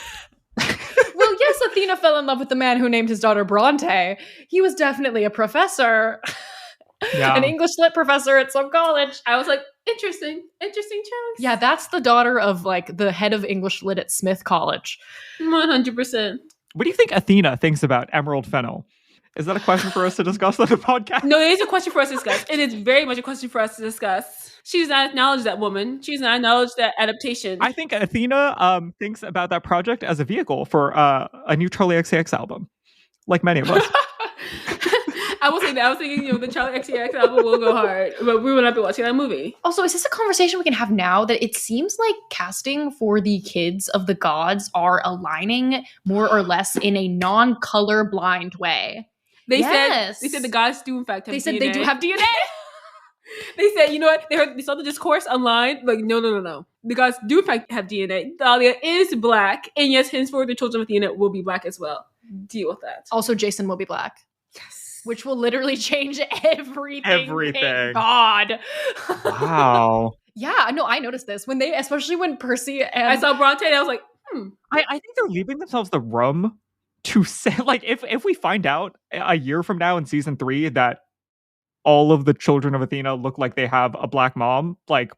yes, Athena fell in love with the man who named his daughter Bronte. He was definitely a professor. An English lit professor at some college. I was like, interesting choice. Yeah, that's the daughter of like the head of English lit at Smith College. 100%. What do you think Athena thinks about Emerald Fennel? Is that a question for us to discuss on the podcast? No, it is a question for us to discuss. It is very much a question for us to discuss. She's not acknowledged that woman. She's not acknowledged that adaptation. I think Athena thinks about that project as a vehicle for a new Charlie XCX album, like many of us. I will say that. I was thinking, the Charlie XCX album will go hard, but we will not be watching that movie. Also, is this a conversation we can have now that it seems like casting for the kids of the gods are aligning more or less in a non-color blind way? They said the gods do in fact have DNA. They said they do have DNA. They said, you know what? They saw the discourse online. Like, no. The gods do in fact have DNA. Thalia is black, and yes, henceforth the children of Athena will be black as well. Deal with that. Also, Jason will be black. Yes. Which will literally change everything. Thank God. Wow. Yeah, no, I noticed this especially when Percy and I saw Bronte, and I was like, I think they're leaving themselves the room to say, like, if we find out a year from now in season 3 that all of the children of Athena look like they have a black mom, like,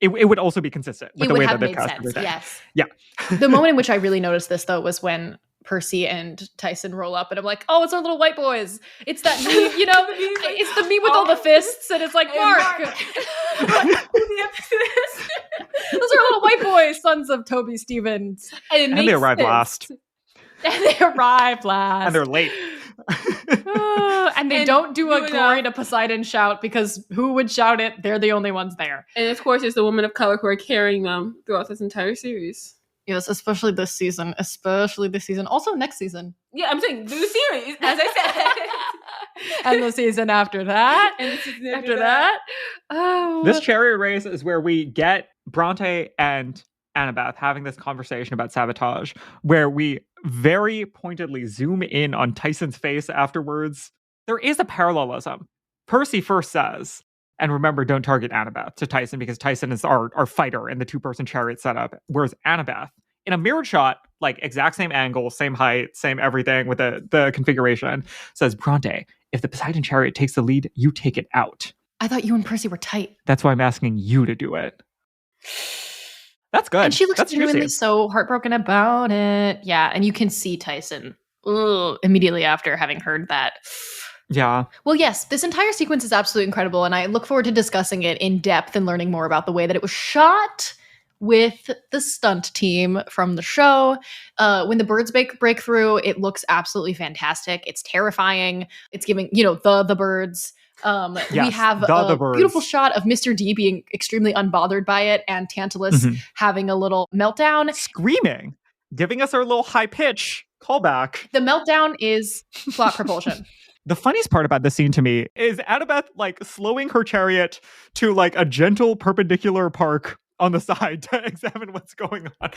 it would also be consistent with the way that they've cast everything. Yes. Yeah. The moment in which I really noticed this, though, was when Percy and Tyson roll up, and I'm like, oh, it's our little white boys. It's that meme, it's the meme with all the fists, and it's like, Mark. Those are little white boys, sons of Toby Stevens. And they arrived last. And they arrive last. And they're late. And they don't do a glory to Poseidon shout, because who would shout it? They're the only ones there. And of course, it's the women of color who are carrying them throughout this entire series. Yes, especially this season. Also next season. Yeah, I'm saying the series, as I said. And the season after that. And the season after that. Oh. This chariot race is where we get Bronte and Annabeth having this conversation about sabotage, where we very pointedly zoom in on Tyson's face afterwards. There is a parallelism. Percy first says, and remember, don't target Annabeth, to Tyson, because Tyson is our fighter in the 2-person chariot setup. Whereas Annabeth, in a mirrored shot, like exact same angle, same height, same everything with the configuration, says, Bronte, if the Poseidon chariot takes the lead, you take it out. I thought you and Percy were tight. That's why I'm asking you to do it. That's good. And she looks That's genuinely juicy. so heartbroken about it. Yeah, and you can see Tyson immediately after having heard that. Yeah. Well, yes, this entire sequence is absolutely incredible, and I look forward to discussing it in depth and learning more about the way that it was shot, with the stunt team from the show. When the birds break through, it looks absolutely fantastic. It's terrifying. It's giving, the birds. Yes, we have the a beautiful birds. shot of Mr. D being extremely unbothered by it and Tantalus having a little meltdown. Screaming, giving us our little high pitch callback. The meltdown is plot propulsion. The funniest part about this scene to me is Annabeth like slowing her chariot to like a gentle perpendicular park on the side to examine what's going on.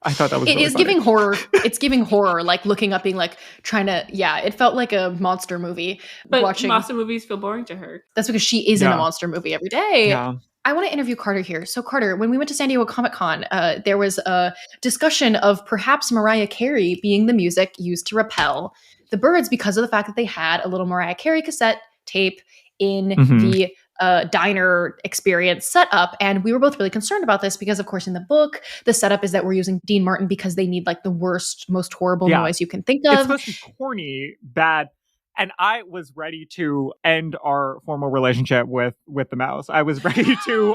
I thought that was really funny. Giving horror. It's giving horror, like looking up, being like trying to, it felt like a monster movie. But watching monster movies feel boring to her. That's because she is in a monster movie every day. Yeah. I want to interview Carter here. So Carter, when we went to San Diego Comic-Con, there was a discussion of perhaps Mariah Carey being the music used to repel the birds because of the fact that they had a little Mariah Carey cassette tape in the diner experience setup. And we were both really concerned about this because, of course, in the book, the setup is that we're using Dean Martin because they need like the worst, most horrible noise you can think of. It's supposed to be corny, bad. And I was ready to end our formal relationship with the mouse. I was ready to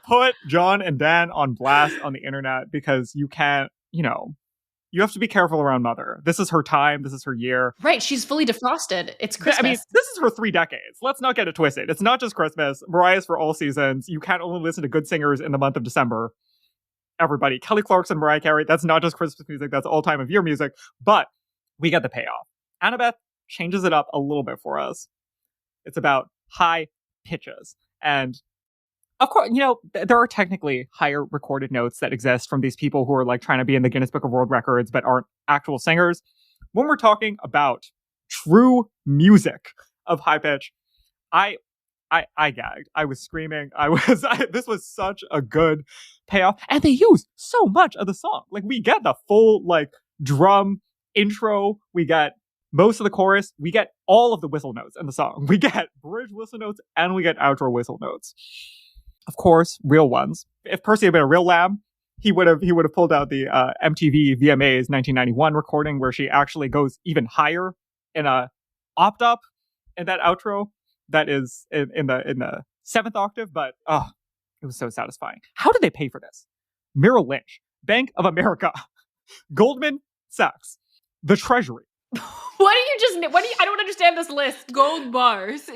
put John and Dan on blast on the internet because you can't, you have to be careful around Mother. This is her time. This is her year. Right. She's fully defrosted. It's Christmas. I mean, this is her 3 decades. Let's not get it twisted. It's not just Christmas. Mariah's for all seasons. You can't only listen to good singers in the month of December. Everybody. Kelly Clarkson, Mariah Carey. That's not just Christmas music. That's all time of year music. But we get the payoff. Annabeth changes it up a little bit for us. It's about high pitches. And of course, there are technically higher recorded notes that exist from these people who are like trying to be in the Guinness Book of World Records, but aren't actual singers. When we're talking about true music of high pitch, I gagged. I was screaming. This was such a good payoff. And they use so much of the song. Like we get the full like drum intro. We get most of the chorus. We get all of the whistle notes in the song. We get bridge whistle notes and we get outro whistle notes. Of course, real ones. If Percy had been a real lamb, he would have pulled out the MTV VMAs 1991 recording where she actually goes even higher in a opt up in that outro that is in the 7th octave. But it was so satisfying. How did they pay for this? Merrill Lynch, Bank of America, Goldman Sachs, the Treasury. I don't understand this list. Gold bars.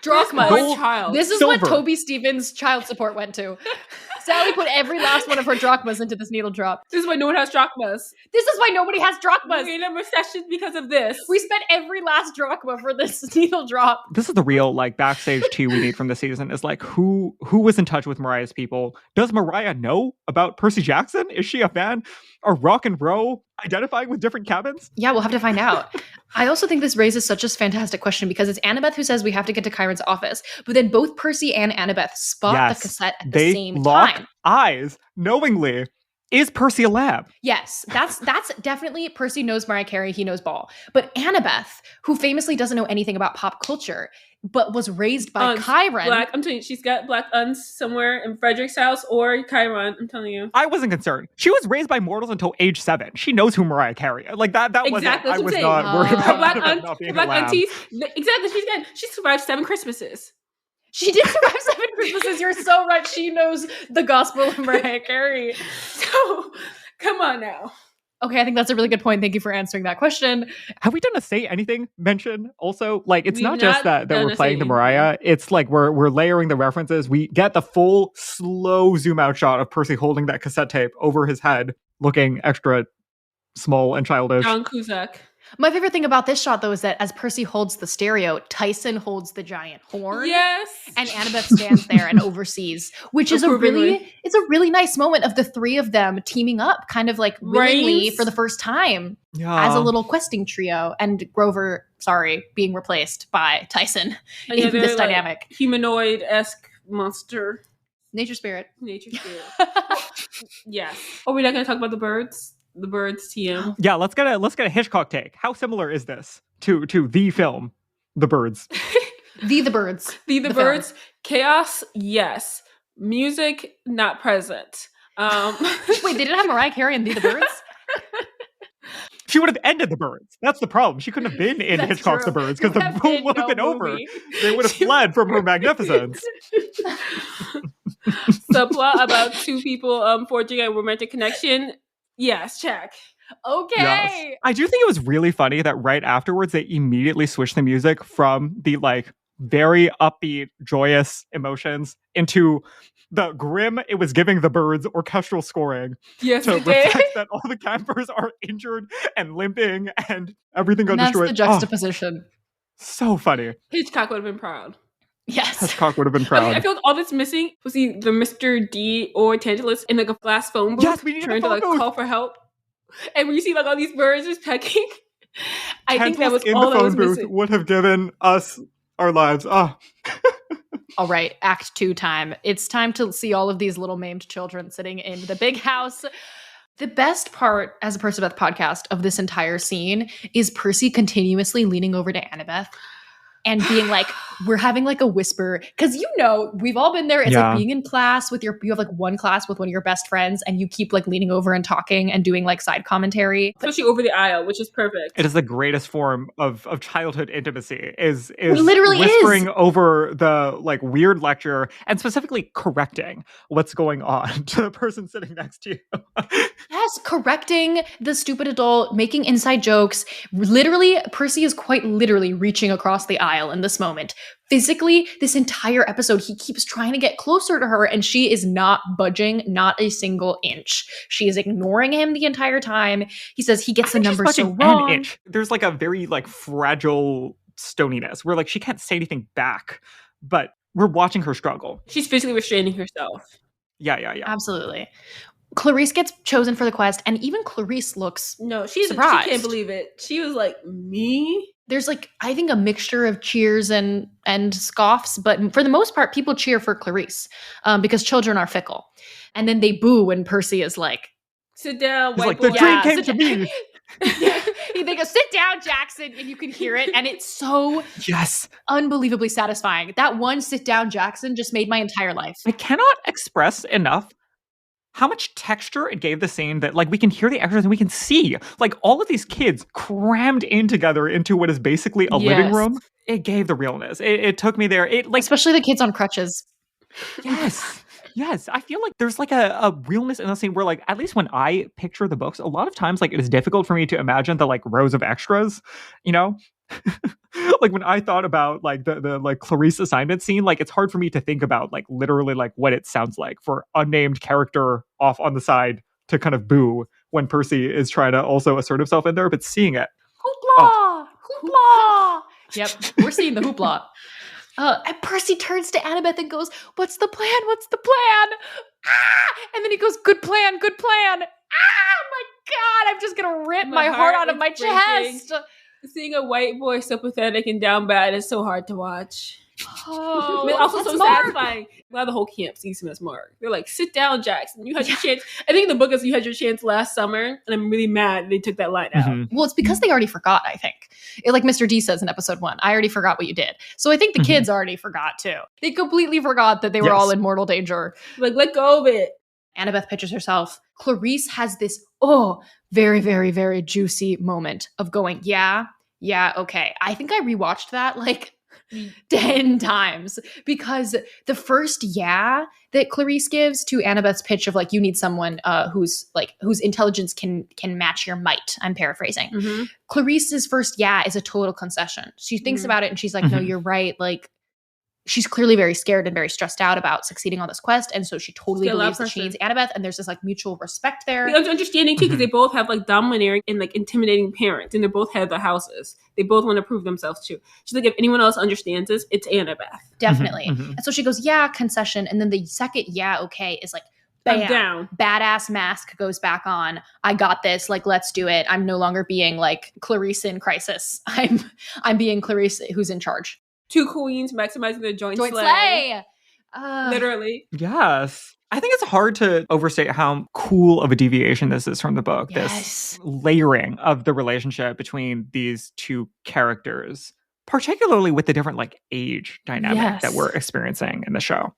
Drachmas. Child. This is Silver. what Toby Stevens' child support went to. Sally put every last one of her drachmas into this needle drop. This is why no one has drachmas. This is why nobody has drachmas. We're in a recession because of this. We spent every last drachma for this needle drop. This is the real like backstage tea we need from this season is like who was in touch with Mariah's people? Does Mariah know about Percy Jackson? Is she a fan? Are Rock and Row identifying with different cabins? Yeah, we'll have to find out. I also think this raises such a fantastic question because it's Annabeth who says we have to get to Chiron's office, but then both Percy and Annabeth spot the cassette at the same lock time. Eyes knowingly. Is Percy a lab? Yes, that's definitely Percy knows Mariah Carey, he knows Ball. But Annabeth, who famously doesn't know anything about pop culture, but was raised by Chiron. I'm telling you, she's got black uns somewhere in Frederick's house or Chiron. I'm telling you. I wasn't concerned. She was raised by mortals until age 7. She knows who Mariah Carey is. Like that exactly, wasn't, I was not worried about not being a lab. Aunties. Exactly, she survived 7 Christmases. She did survive 7 Christmases. You're so right. She knows the gospel of Mariah Carey. So, come on now. Okay, I think that's a really good point. Thank you for answering that question. Have we done a Say Anything mention also? Like, it's not just that we're playing the Mariah. It's like we're layering the references. We get the full slow zoom out shot of Percy holding that cassette tape over his head, looking extra small and childish. John Cusack. My favorite thing about this shot, though, is that as Percy holds the stereo, Tyson holds the giant horn. Yes. And Annabeth stands there and oversees, which is a really nice moment of the 3 of them teaming up, kind of like willingly for the first time as a little questing trio. And Grover, being replaced by Tyson in this dynamic. Like, humanoid-esque monster. Nature spirit. Yes. Are we not going to talk about the birds? The birds TM. Yeah, let's get a Hitchcock take. How similar is this to the film, The Birds? The Birds. The Birds. Film. Chaos, yes. Music, not present. Wait, they didn't have Mariah Carey in The Birds? She would have ended The Birds. That's the problem. She couldn't have been in Hitchcock's The Birds because the boom would have been over. They would have fled from her magnificence. Subplot about two people forging a romantic connection. Yes, check. Okay. Yes. I do think it was really funny that right afterwards they immediately switched the music from the like very upbeat, joyous emotions into the grim, it was giving the birds orchestral scoring Yes, to it did. reflect that all the campers are injured and limping and everything got And that's destroyed. the juxtaposition. So funny. Hitchcock would have been proud. Yes. Hitchcock would have been proud. I feel like all that's missing was the Mr. D or Tantalus in like a glass phone booth Yes, we need a trying to phone like booth. call for help. And when you see like all these birds just pecking, I think that was in all the that was phone booth missing. would have given us our lives. All right, Act 2 time. It's time to see all of these little maimed children sitting in the big house. The best part, as a Percy Beth podcast, of this entire scene is Percy continuously leaning over to Annabeth and being like, we're having like a whisper. Because you know, we've all been there. It's Yeah. like being in class with you have like one class with one of your best friends and you keep like leaning over and talking and doing like side commentary. Especially over the aisle, which is perfect. It is the greatest form of childhood intimacy is literally whispering is. over the like weird lecture and specifically correcting what's going on to the person sitting next to you. Yes, correcting the stupid adult, making inside jokes. Literally, Percy is quite literally reaching across the aisle in this moment. Physically, this entire episode, he keeps trying to get closer to her and she is not budging, not a single inch. She is ignoring him the entire time. He says he gets the numbers so wrong. An inch. There's like a very like fragile stoniness where like she can't say anything back, but we're watching her struggle. She's physically restraining herself. Yeah. Absolutely. Clarice gets chosen for the quest, and even Clarice looks She surprised. can't believe it. She was like, me? There's like, I think, a mixture of cheers and scoffs, but for the most part, people cheer for Clarice because children are fickle. And then they boo when Percy is like, sit down, He's white like, boy. the dream came to me. They go, sit down, Jackson, and you can hear it, and it's so Yes. unbelievably satisfying. That one sit down, Jackson, just made my entire life. I cannot express enough how much texture it gave the scene that like we can hear the extras and we can see like all of these kids crammed in together into what is basically a living room. It gave the realness. It took me there. It like Especially the kids on crutches. Yes. I feel like there's like a realness in the scene where like at least when I picture the books, a lot of times like it is difficult for me to imagine the like rows of extras, you know? Like when I thought about like the like Clarice assignment scene, like it's hard for me to think about like literally like what it sounds like for unnamed character off on the side to kind of boo when Percy is trying to also assert himself in there, but seeing it. Hoopla! Hoopla! Yep, we're seeing the hoopla. And Percy turns to Annabeth and goes, what's the plan? What's the plan? Ah! And then he goes, good plan, good plan. Ah, my God, I'm just going to rip my heart out of my chest. Seeing a white boy so pathetic and down bad is so hard to watch. Oh, But also that's so Mark. satisfying. Now the whole camp sees him as Mark. They're like, sit down, Jackson. You had your chance. I think in the book is you had your chance last summer, and I'm really mad they took that line out. Well, it's because they already forgot, I think. Like Mr. D says in episode 1, I already forgot what you did. So I think the kids already forgot too. They completely forgot that they were all in mortal danger. Like, let go of it. Annabeth pictures herself. Clarice has this, very, very, very juicy moment of going, yeah, okay. I think I rewatched that like 10 times because the first that Clarice gives to Annabeth's pitch of like, you need someone whose intelligence can match your might. I'm paraphrasing. Mm-hmm. Clarice's first is a total concession. She thinks about it and she's like, no, you're right. Like, she's clearly very scared and very stressed out about succeeding on this quest. And so she totally believes that she needs Annabeth. And there's this like mutual respect there. The understanding too, because they both have like domineering and like intimidating parents, and they both have the houses. They both want to prove themselves too. She's like, if anyone else understands this, it's Annabeth. Definitely. And so she goes, concession. And then the second, okay, is like, bam, I'm down. Badass mask goes back on. I got this. Like, let's do it. I'm no longer being like Clarice in crisis. I'm being Clarice who's in charge. Two queens maximizing their joint slay. Slay. Literally. Yes. I think it's hard to overstate how cool of a deviation this is from the book. Yes. This layering of the relationship between these two characters, particularly with the different like age dynamic that we're experiencing in the show.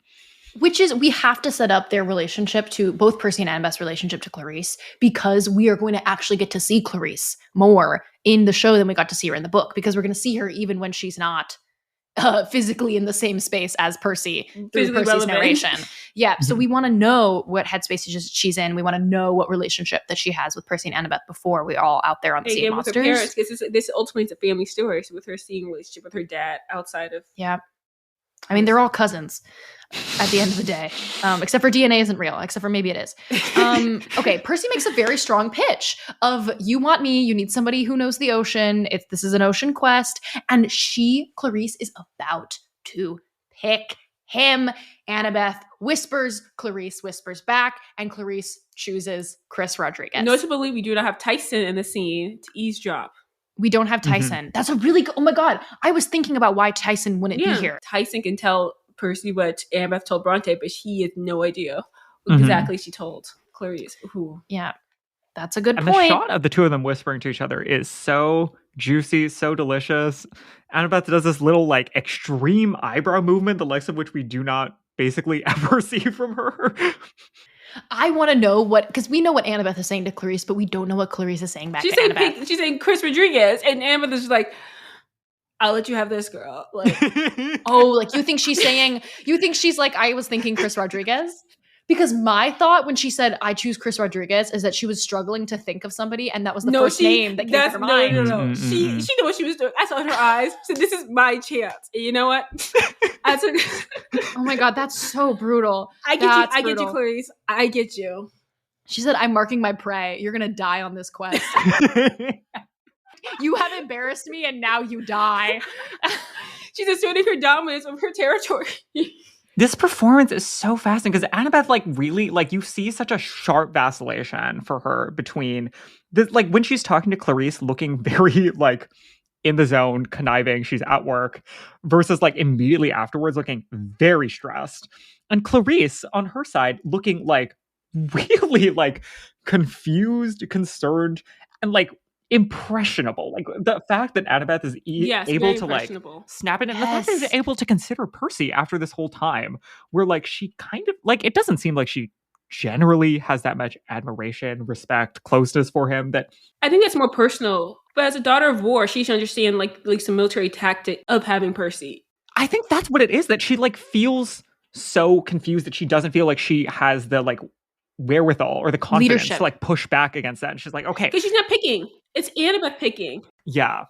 Which is, we have to set up their relationship to both Percy and Annabeth's relationship to Clarice because we are going to actually get to see Clarice more in the show than we got to see her in the book because we're going to see her even when she's not physically in the same space as Percy through Physically Percy's relevant. narration. Yeah. So we want to know what headspace she's in. We want to know what relationship that she has with Percy and Annabeth before we're all out there on the sea of Again, with her monsters. parents, because this ultimately is a family story. So with her seeing a relationship with her dad outside of Yeah. I mean, they're all cousins at the end of the day, except for DNA isn't real, except for maybe it is. Okay, Percy makes a very strong pitch of you want me, you need somebody who knows the ocean. This is an ocean quest. And Clarice, is about to pick him. Annabeth whispers, Clarice whispers back, and Clarice chooses Chris Rodriguez. Notably, we do not have Tyson in the scene to eavesdrop. We don't have Tyson. That's a really good, oh my God. I was thinking about why Tyson wouldn't be here. Tyson can tell Percy what Annabeth told Bronte, but he has no idea what exactly she told Clarice. Ooh. Yeah, that's a good And point. the shot of the two of them whispering to each other is so juicy, so delicious. Annabeth does this little like extreme eyebrow movement, the likes of which we do not basically ever see from her. I want to know because we know what Annabeth is saying to Clarice, but we don't know what Clarice is saying back to Annabeth. She's saying Chris Rodriguez, and Annabeth is like, I'll let you have this, girl. Like, like you think she's like, I was thinking Chris Rodriguez? Because my thought when she said, I choose Chris Rodriguez, is that she was struggling to think of somebody, and that was the first name that came to her mind. No. She knew what she was doing. I saw in her eyes. She said, this is my chance. And you know what? Oh my God, that's so brutal. I get you, Clarice. I get you. She said, I'm marking my prey. You're going to die on this quest. You have embarrassed me, and now you die. She's asserting her dominance of her territory. This performance is so fascinating because Annabeth, like, really, like, you see such a sharp vacillation for her between this, like, when she's talking to Clarice, looking very, like, in the zone, conniving, she's at work, versus, like, immediately afterwards looking very stressed. And Clarice, on her side, looking, like, really, like, confused, concerned, and, like, impressionable. Like, the fact that Annabeth is able to, like, snap it, and the fact that she's able to consider Percy after this whole time, where, like, she kind of, like, it doesn't seem like she generally has that much admiration, respect, closeness for him. That I think that's more personal. But as a daughter of war, she should understand, like some military tactic of having Percy. I think that's what it is, that she, like, feels so confused that she doesn't feel like she has the, like, wherewithal or the confidence to, like, push back against that. And she's like, okay. Because she's not picking. It's Annabeth picking. Yeah.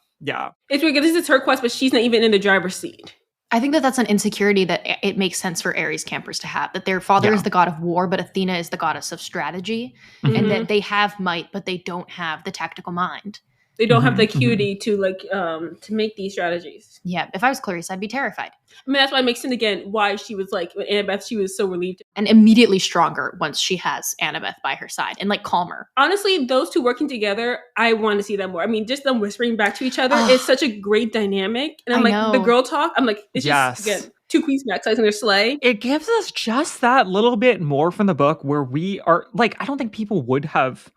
It's because this is her quest, but she's not even in the driver's seat. I think that that's an insecurity that it makes sense for Ares campers to have, that their father is the god of war, but Athena is the goddess of strategy, and that they have might, but they don't have the tactical mind. They don't have the acuity to, like, to make these strategies. Yeah, if I was Clarice, I'd be terrified. I mean, that's why it makes sense again why she was, like, with Annabeth, she was so relieved. And immediately stronger once she has Annabeth by her side, and, like, calmer. Honestly, those two working together, I want to see them more. I mean, just them whispering back to each other is such a great dynamic. And I'm like, the girl talk, I'm like, it's just, again, two queens maximizing their sleigh. It gives us just that little bit more from the book where we are, like, I don't think people would have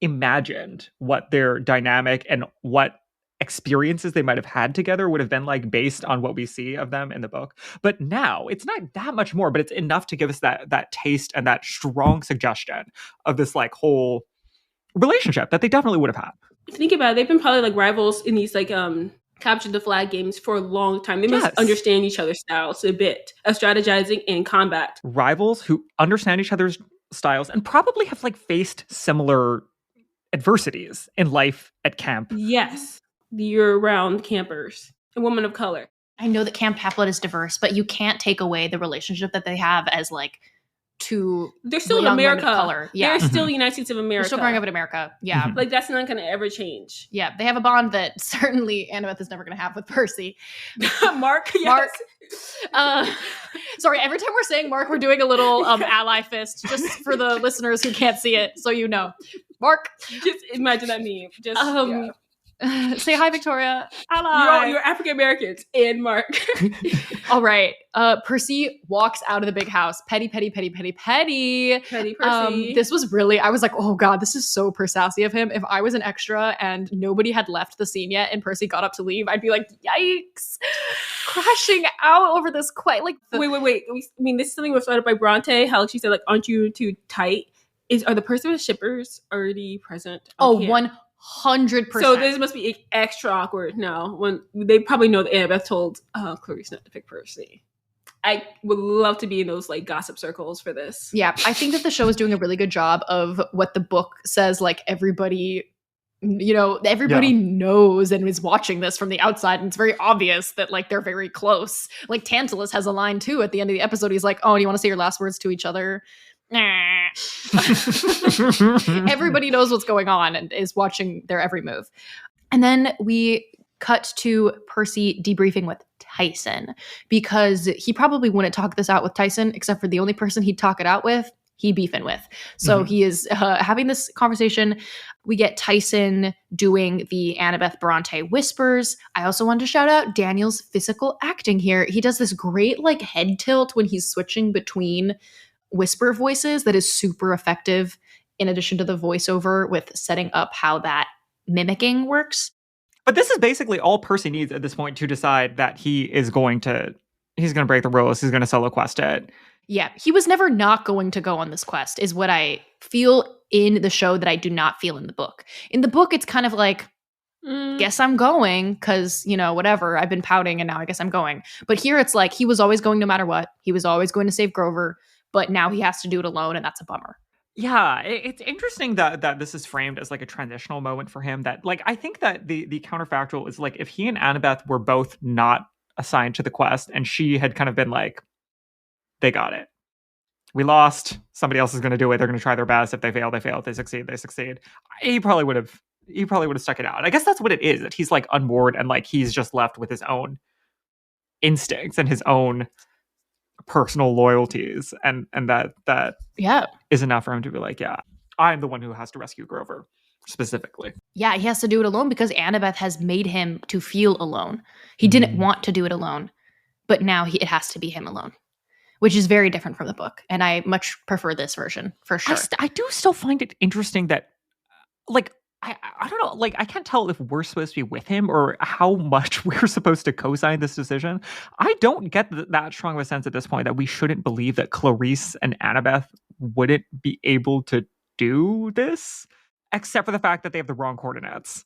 imagined what their dynamic and what experiences they might have had together would have been like based on what we see of them in the book. But now it's not that much more, but it's enough to give us that taste and that strong suggestion of this, like, whole relationship that they definitely would have had. If you think about it, they've been probably like rivals in these, like, capture the flag games for a long time. They must understand each other's styles a bit of strategizing and combat. Rivals who understand each other's styles and probably have, like, faced similar adversities in life at camp. Yes. The year-round campers and women of color. I know that Camp Half-Blood is diverse, but you can't take away the relationship that they have as, like, two. They're still in America. Color. Yeah. They're still the United States of America. They're still growing up in America. Yeah. Like, that's not going to ever change. Yeah. They have a bond that certainly Annabeth is never going to have with Percy. Mark. Yes. Mark. Sorry, every time we're saying Mark, we're doing a little ally fist, just for the listeners who can't see it, so you know. Mark. Just imagine that meme. Just, say hi, Victoria. Ally. You're African Americans and Mark. All right. Percy walks out of the big house. Petty. Petty Percy. This was really, I was like, oh God, this is so Persassy of him. If I was an extra and nobody had left the scene yet and Percy got up to leave, I'd be like, yikes. Crashing out over this Wait. I mean, this is something was started by Bronte. How she said, like, aren't you too tight? Are the Percy shippers already present? Oh, camp? 100%. So this must be extra awkward now when they probably know that Annabeth told Clarice not to pick Percy. I would love to be in those like gossip circles for this. Yeah, I think that the show is doing a really good job of what the book says. Like everybody knows and is watching this from the outside, and it's very obvious that like they're very close. Like Tantalus has a line too at the end of the episode. He's like, "Oh, do you want to say your last words to each other?" Everybody knows what's going on and is watching their every move. And then we cut to Percy debriefing with Tyson, because he probably wouldn't talk this out with Tyson, except for the only person he'd talk it out with, he beefing with. So he is having this conversation. We get Tyson doing the Annabeth Bronte whispers. I also wanted to shout out Daniel's physical acting here. He does this great like head tilt when he's switching between whisper voices that is super effective, in addition to the voiceover with setting up how that mimicking works. But this is basically all Percy needs at this point to decide that he's going to break the rules. He's going to solo quest it. Yeah, he was never not going to go on this quest, is what I feel in the show that I do not feel in the book. In the book, it's kind of like, guess I'm going because, whatever, I've been pouting and now I guess I'm going. But here it's like he was always going no matter what. He was always going to save Grover, but now he has to do it alone, and that's a bummer. Yeah, it's interesting that this is framed as like a transitional moment for him. That like I think that the counterfactual is like if he and Annabeth were both not assigned to the quest and she had kind of been like, they got it, we lost, somebody else is going to do it, they're going to try their best, if they fail they fail, if they succeed, he probably would have stuck it out. I guess that's what it is, that he's like unmoored and like he's just left with his own instincts and his own personal loyalties, and that is enough for him to be like, yeah, I'm the one who has to rescue Grover specifically. Yeah, he has to do it alone because Annabeth has made him to feel alone. He didn't want to do it alone, but now it has to be him alone, which is very different from the book, and I much prefer this version for sure. I do still find it interesting that like I don't know, like I can't tell if we're supposed to be with him or how much we're supposed to co-sign this decision. I don't get that strong of a sense at this point that we shouldn't believe that Clarice and Annabeth wouldn't be able to do this, except for the fact that they have the wrong coordinates.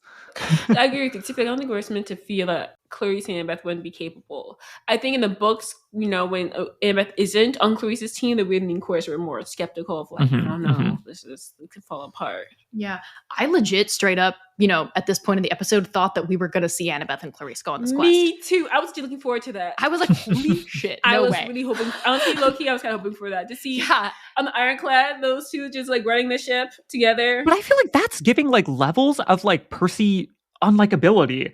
I agree with you. I don't think we're meant to feel that Clarice and Annabeth wouldn't be capable. I think in the books, when Annabeth isn't on Clarice's team, the Whitney and Chorus were more skeptical of like, I don't know, this could fall apart. Yeah, I legit straight up, at this point in the episode, thought that we were going to see Annabeth and Clarice go on this quest. Me too. I was still looking forward to that. I was like, holy shit, no I was way. really hoping, honestly, low-key, I was kind of hoping for that. To see on the Ironclad, those two just like running the ship together. But I feel like that's giving like levels of like Percy unlikability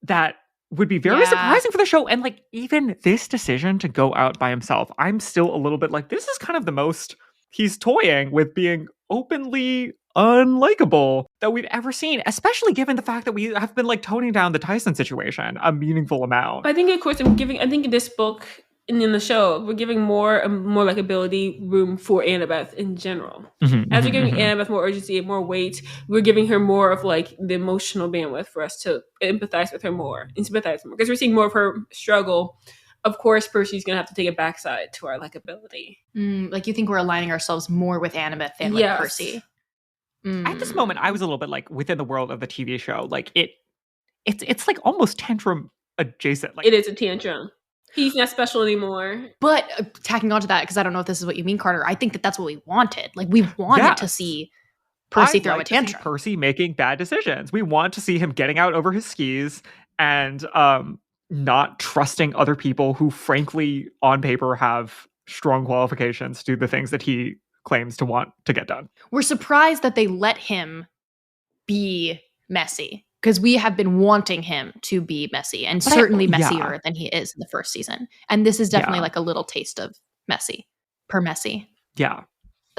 that would be very surprising for the show. And like even this decision to go out by himself, I'm still a little bit like, this is kind of the most he's toying with being openly unlikable that we've ever seen, especially given the fact that we have been like toning down the Tyson situation a meaningful amount. I think, of course, I think in this book and in the show, we're giving more likability room for Annabeth in general. As we're giving Annabeth more urgency and more weight, we're giving her more of like the emotional bandwidth for us to empathize with her more and sympathize more, because we're seeing more of her struggle. Of course, Percy's gonna have to take a backside to our likability. Like you think we're aligning ourselves more with Annabeth than with Percy. At this moment, I was a little bit like within the world of the TV show. Like it's like almost tantrum adjacent. Like it is a tantrum. He's not special anymore. But tacking onto that, because I don't know if this is what you mean, Carter, I think that that's what we wanted. Like we wanted to see Percy throw a tantrum. Percy making bad decisions. We want to see him getting out over his skis and not trusting other people who, frankly, on paper have strong qualifications to do the things that he claims to want to get done. We're surprised that they let him be messy, because we have been wanting him to be messy, and certainly messier than he is in the first season. And this is definitely like a little taste of messy. Yeah.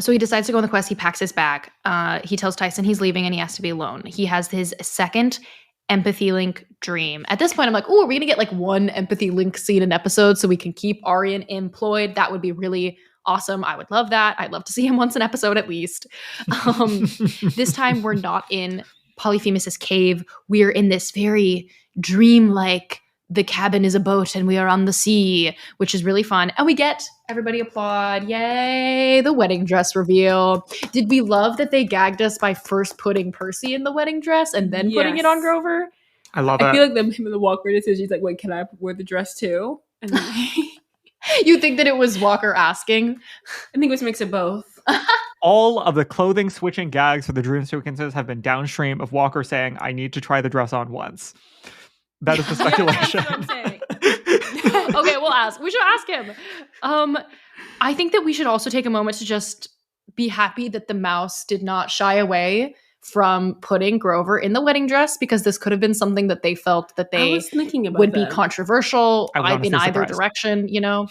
So he decides to go on the quest. He packs his bag. He tells Tyson he's leaving and he has to be alone. He has his second empathy link dream. At this point, I'm like, oh, are we going to get like one empathy link scene an episode so we can keep Arian employed? That would be really awesome. I would love that. I'd love to see him once an episode at least. This time we're not in Polyphemus's cave. We're in this very dreamlike the cabin is a boat and we are on the sea, which is really fun. And we get everybody applaud. Yay, the wedding dress reveal. Did we love that they gagged us by first putting Percy in the wedding dress and then putting it on Grover? I love it. I feel like him and the Walker decision. He's like, wait, can I wear the dress too? And then You think that it was Walker asking? I think it was a mix of both. All of the clothing switching gags for the dream sequences have been downstream of Walker saying, I need to try the dress on once. That is the speculation. That's what I'm saying. Okay, we'll ask. We should ask him. I think that we should also take a moment to just be happy that the mouse did not shy away from putting Grover in the wedding dress, because this could have been something that they felt that they would be controversial in either direction, you know?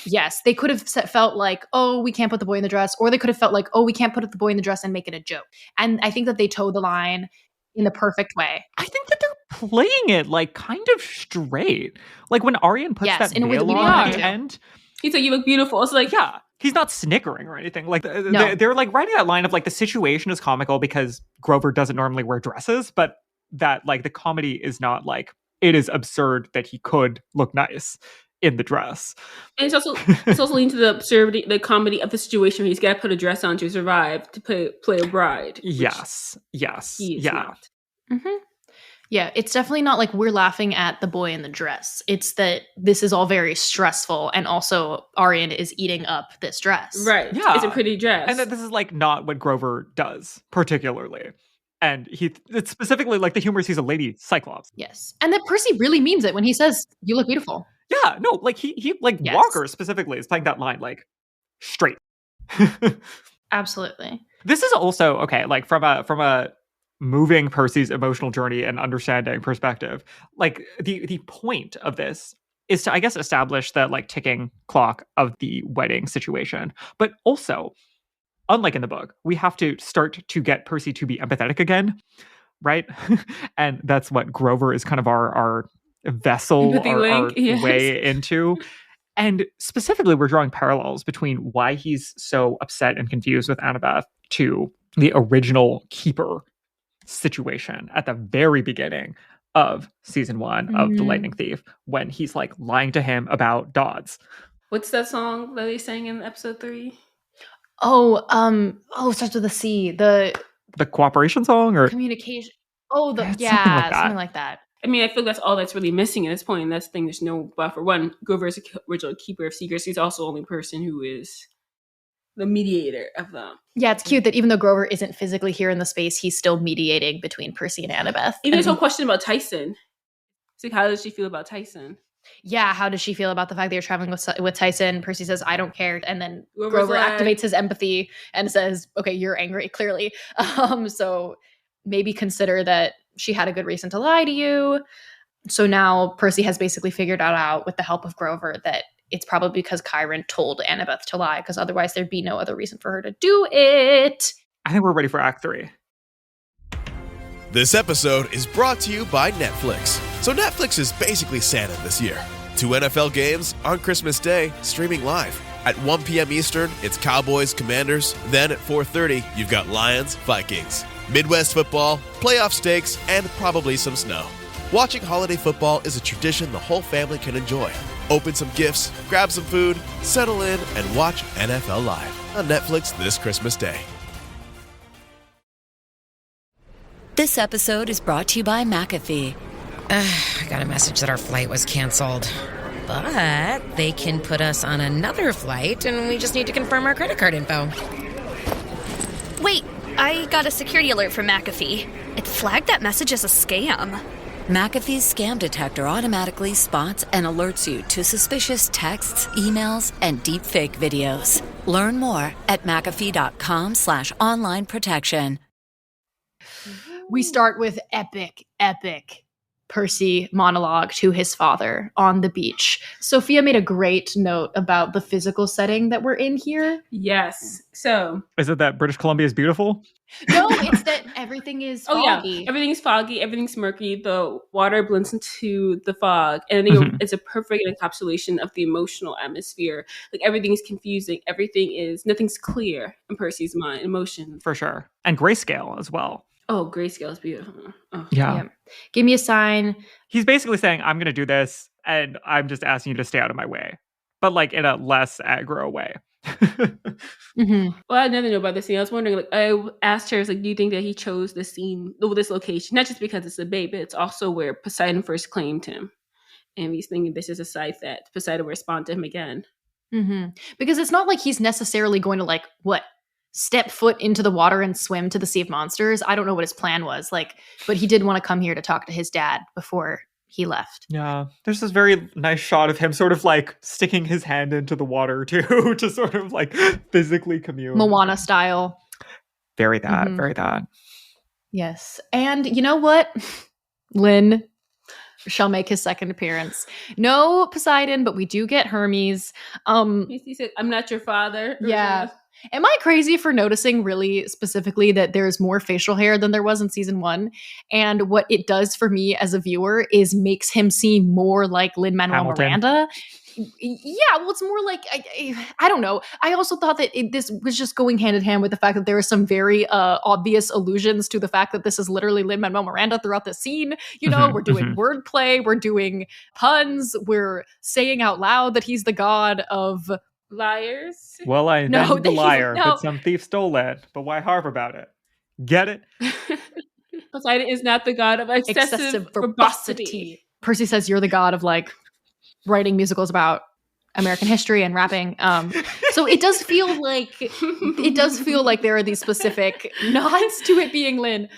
Yes, they could have felt like, oh, we can't put the boy in the dress, or they could have felt like, oh, we can't put the boy in the dress and make it a joke. And I think that they towed the line in the perfect way. I think that they're playing it like kind of straight. Like when Arian puts that nail on at the end. He's like, you look beautiful. It's like, yeah. He's not snickering or anything. Like they're like writing that line of like the situation is comical because Grover doesn't normally wear dresses, but that like the comedy is not like it is absurd that he could look nice in the dress. And it's also leading to the absurdity, the comedy of the situation where he's got to put a dress on to survive to play a bride. Yes. Yeah. Mm-hmm. Yeah, it's definitely not like we're laughing at the boy in the dress. It's that this is all very stressful, and also Arian is eating up this dress. Right. Yeah. It's a pretty dress. And that this is like not what Grover does, particularly. And it's specifically like the humor is he's a lady Cyclops. Yes. And that Percy really means it when he says, you look beautiful. Yeah, no, like he like yes. Walker specifically is playing that line like straight. Absolutely. This is also okay, like from a moving Percy's emotional journey and understanding perspective. Like the point of this is to, I guess, establish that like ticking clock of the wedding situation. But also, unlike in the book, we have to start to get Percy to be empathetic again, right? And that's what Grover is kind of our vessel, our yes. way into. And specifically, we're drawing parallels between why he's so upset and confused with Annabeth to the original Keeper situation at the very beginning of season 1 of The Lightning Thief, when he's like lying to him about Dodds. What's that song that they sang in episode 3? It starts with a C. The cooperation song or communication. Something like that. I mean, I feel that's all that's really missing at this point. And that's the thing. There's no buffer. One, Grover is the original keeper of secrets. He's also the only person who is the mediator of them. Yeah, it's cute that even though Grover isn't physically here in the space, he's still mediating between Percy and Annabeth. Even this whole question about Tyson. It's like, how does she feel about Tyson? Yeah, how does she feel about the fact that you're traveling with Tyson? Percy says, I don't care. And then Grover activates his empathy and says, okay, you're angry, clearly. So maybe consider that she had a good reason to lie to you. So now Percy has basically figured out with the help of Grover that it's probably because Chiron told Annabeth to lie, because otherwise there'd be no other reason for her to do it. I think we're ready for Act 3. This episode is brought to you by Netflix. So Netflix is basically Santa this year. 2 NFL games on Christmas Day, streaming live. At 1 p.m. Eastern, it's Cowboys, Commanders. Then at 4:30, you've got Lions, Vikings. Midwest football, playoff stakes, and probably some snow. Watching holiday football is a tradition the whole family can enjoy. Open some gifts, grab some food, settle in, and watch NFL Live on Netflix this Christmas Day. This episode is brought to you by McAfee. I got a message that our flight was canceled. But they can put us on another flight, and we just need to confirm our credit card info. Wait, I got a security alert from McAfee. It flagged that message as a scam. McAfee's scam detector automatically spots and alerts you to suspicious texts, emails, and deepfake videos. Learn more at McAfee.com/online protection. We start with epic Percy monologue to his father on the beach. Sophia made a great note about the physical setting that we're in here. Yes. So is it that British Columbia is beautiful? No, it's that everything is foggy. Oh yeah, everything's foggy, everything's murky. The water blends into the fog, and I think it's a perfect encapsulation of the emotional atmosphere. Like everything is confusing, nothing's clear in Percy's mind, emotion for sure, and grayscale as well. Oh, grayscale is beautiful. Oh. Yeah. Give me a sign. He's basically saying, I'm going to do this, and I'm just asking you to stay out of my way. But like in a less aggro way. Mm-hmm. Well, I had nothing to know about this scene. I was wondering, like, I asked her, like, do you think that he chose this scene, this location, not just because it's a bay, but it's also where Poseidon first claimed him. And he's thinking this is a site that Poseidon will respond to him again. Mm-hmm. Because it's not like he's necessarily going to, like, step foot into the water and swim to the Sea of Monsters. I don't know what his plan was, like, but he did want to come here to talk to his dad before he left. Yeah, there's this very nice shot of him sort of like sticking his hand into the water too, to sort of like physically commune. Moana style. Very that, very that. Yes. And you know what? Lynn shall make his second appearance. No Poseidon, but we do get Hermes. He said, I'm not your father. Yeah. Am I crazy for noticing really specifically that there's more facial hair than there was in season 1? And what it does for me as a viewer is makes him seem more like Lin-Manuel Miranda. Yeah, well, it's more like, I don't know. I also thought that this was just going hand in hand with the fact that there are some very obvious allusions to the fact that this is literally Lin-Manuel Miranda throughout the scene. You know, we're doing wordplay, we're doing puns, we're saying out loud that he's the god of liars. Well, I invented the liar, but some thief stole it. But why harp about it? Get it? Poseidon is not the god of excessive verbosity. Percy says you're the god of, like, writing musicals about American history and rapping. So it does feel like there are these specific nods to it being Lynn.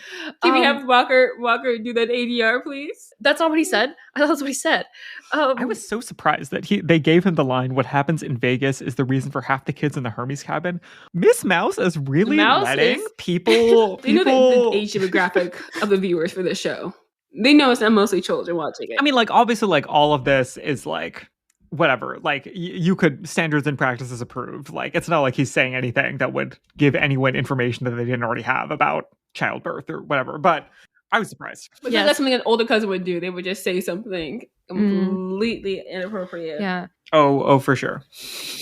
Can we have Walker do that ADR, please? That's not what he said. I thought that's what he said. I was so surprised that they gave him the line, what happens in Vegas is the reason for half the kids in the Hermes cabin. Miss Mouse is really letting people... They know the age demographic of the viewers for this show. They know it's not mostly children watching it. I mean, like, obviously, like, all of this is, like, whatever. Like, you could, standards and practices approved. Like, it's not like he's saying anything that would give anyone information that they didn't already have about childbirth or whatever. But I was surprised. But that's something an older cousin would do. They would just say something completely inappropriate. Yeah. Oh, for sure.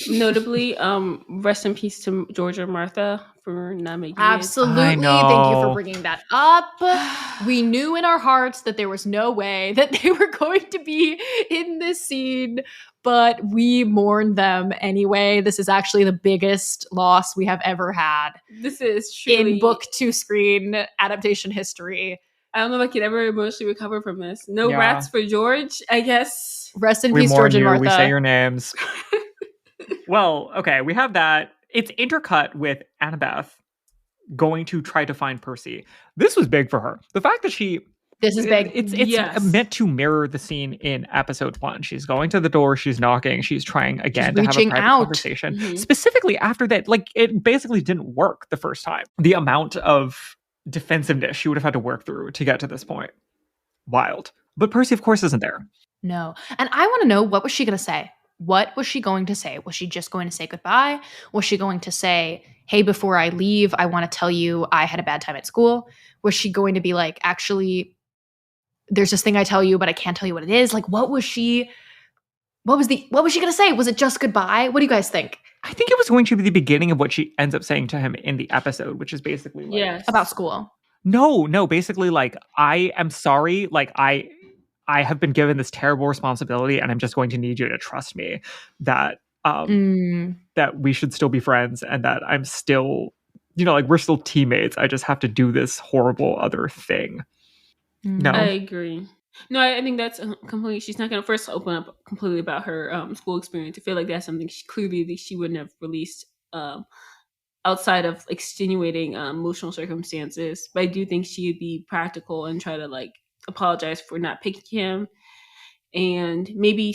Notably, rest in peace to Georgia and Martha for not making Absolutely. I know. Thank you for bringing that up. We knew in our hearts that there was no way that they were going to be in this scene, but we mourned them anyway. This is actually the biggest loss we have ever had. This is truly in book to screen adaptation history. I don't know if I could ever emotionally recover from this. No rats for George, I guess. Rest in peace, George and Martha. We say your names. Well, okay, we have that. It's intercut with Annabeth going to try to find Percy. This was big for her. The fact that this is big. It's meant to mirror the scene in episode 1. She's going to the door, she's knocking, she's trying again to have a private conversation. Mm-hmm. Specifically after that, like, it basically didn't work the first time. The amount of defensiveness she would have had to work through to get to this point. Wild. But Percy, of course, isn't there. No. And I want to know, what was she going to say? What was she going to say? Was she just going to say goodbye? Was she going to say, hey, before I leave, I want to tell you I had a bad time at school? Was she going to be like, actually, there's this thing I tell you, but I can't tell you what it is? Like, what was she going to say? Was it just goodbye? What do you guys think? I think it was going to be the beginning of what she ends up saying to him in the episode, which is basically like, about school. No, basically like, I am sorry, like I have been given this terrible responsibility and I'm just going to need you to trust me that that we should still be friends and that I'm still, like, we're still teammates. I just have to do this horrible other thing. No, I agree. No, I think that's completely. She's not going to first open up completely about her school experience. I feel like that's something she wouldn't have released outside of extenuating emotional circumstances. But I do think she would be practical and try to, like, apologize for not picking him, and maybe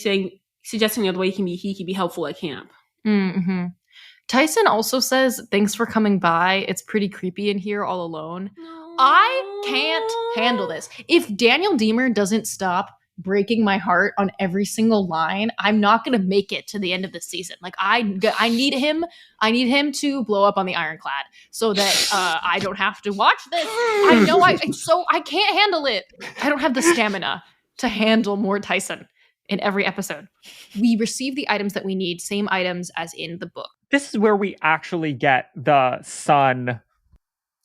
suggesting the other way he can be helpful at camp. Mm-hmm. Tyson also says, thanks for coming by. It's pretty creepy in here all alone. I can't handle this. If Daniel Diemer doesn't stop breaking my heart on every single line, I'm not going to make it to the end of the season. Like, I need him to blow up on the Ironclad so that I don't have to watch this. I know I can't handle it. I don't have the stamina to handle more Tyson in every episode. We receive the items that we need, same items as in the book. This is where we actually get the sun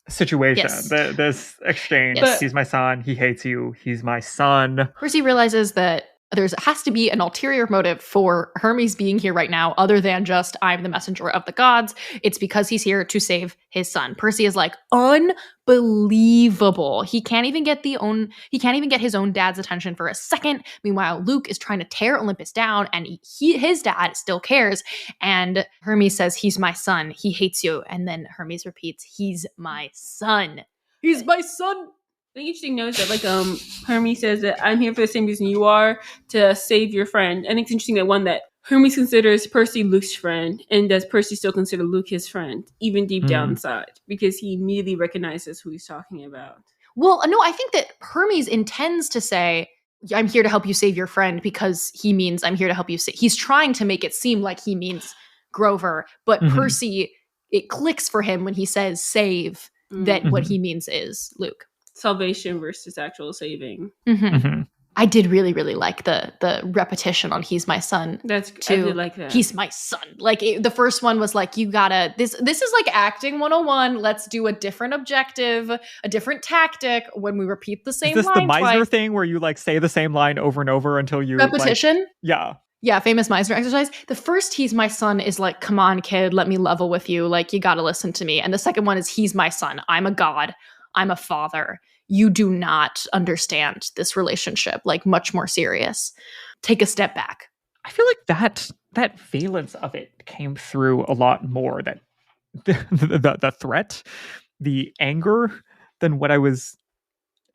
situation, Yes. this exchange. Yes. He's my son. He hates you. He's my son. Percy realizes that there has to be an ulterior motive for Hermes being here right now other than just I'm the messenger of the gods. It's because he's here to save his son. Percy is like, unbelievable. He can't even get his own dad's attention for a second. Meanwhile, Luke is trying to tear Olympus down and his dad still cares. And Hermes says, he's my son. He hates you. And then Hermes repeats, he's my son. He's my son. The interesting note is that, like, Hermes says that I'm here for the same reason you are, to save your friend. I think it's interesting that Hermes considers Percy Luke's friend, and does Percy still consider Luke his friend, even deep down inside, because he immediately recognizes who he's talking about. Well, no, I think that Hermes intends to say, I'm here to help you save your friend, because he means I'm here to help you save. He's trying to make it seem like he means Grover, but Percy, it clicks for him when he says save, that what he means is Luke. Salvation versus actual saving. I did really, really like the repetition on "he's my son." I did like that. He's my son. Like the first one was like, you gotta this is like acting 101. Let's do a different objective, a different tactic when we repeat the same line. Is this the Meisner thing where you like say the same line over and over until you repetition? Like, yeah. Yeah, famous Meisner exercise. The first "he's my son" is like, come on, kid, let me level with you. Like, you gotta listen to me. And the second one is "he's my son. I'm a god. I'm a father. You do not understand this relationship, like much more serious. Take a step back." I feel like that valence of it came through a lot more, that the threat, the anger, than what I was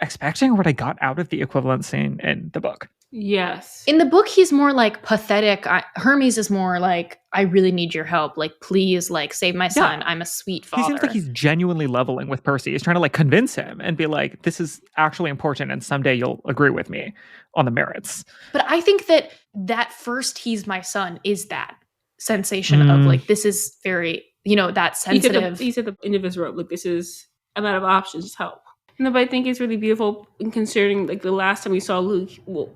expecting or what I got out of the equivalent scene in the book. Yes. In the book, he's more like pathetic. Hermes is more like, I really need your help. Like, please, like, save my son. I'm a sweet father. He seems like he's genuinely leveling with Percy. He's trying to like convince him and be like, this is actually important, and someday you'll agree with me on the merits. But I think that first "he's my son" is that sensation of like, this is very, that sensitive. He's at the end of his rope. Like, this is, I'm out of options. Just help. No, but I think it's really beautiful in considering, like, the last time we saw Luke,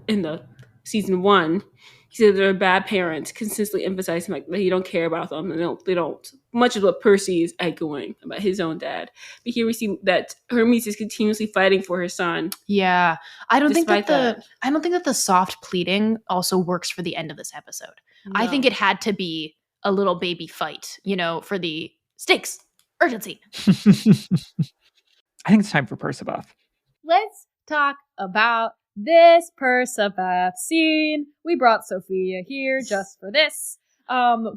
in the season 1, he said they're bad parents, consistently emphasizing like that he don't care about them, and they don't. Much of what Percy is echoing about his own dad. But here we see that Hermes is continuously fighting for her son. Yeah, I don't think that the soft pleading also works for the end of this episode. No. I think it had to be a little baby fight, for the stakes, urgency. I think it's time for Percibath. Let's talk about this Percibath scene. We brought Sophia here just for this.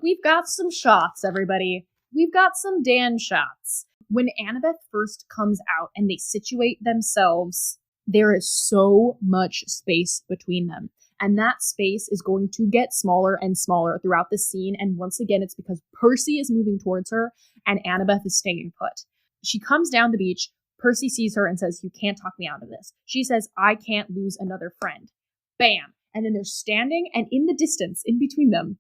We've got some shots, everybody. We've got some Dan shots. When Annabeth first comes out and they situate themselves, there is so much space between them. And that space is going to get smaller and smaller throughout the scene. And once again, it's because Percy is moving towards her and Annabeth is staying put. She comes down the beach. Percy sees her and says, "You can't talk me out of this." She says, "I can't lose another friend." Bam. And then they're standing, and in the distance, in between them,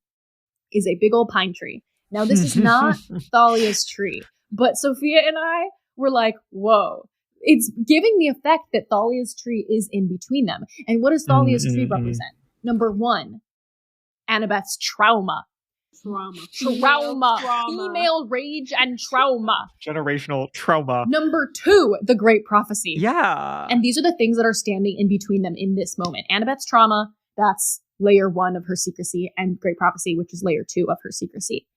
is a big old pine tree. Now, this is not Thalia's tree, but Sophia and I were like, whoa. It's giving the effect that Thalia's tree is in between them. And what does Thalia's tree represent? Number 1, Annabeth's trauma. Trauma. Female rage and trauma. Generational trauma. Number 2, the Great Prophecy. Yeah. And these are the things that are standing in between them in this moment. Annabeth's trauma, that's layer 1 of her secrecy, and Great Prophecy, which is layer 2 of her secrecy.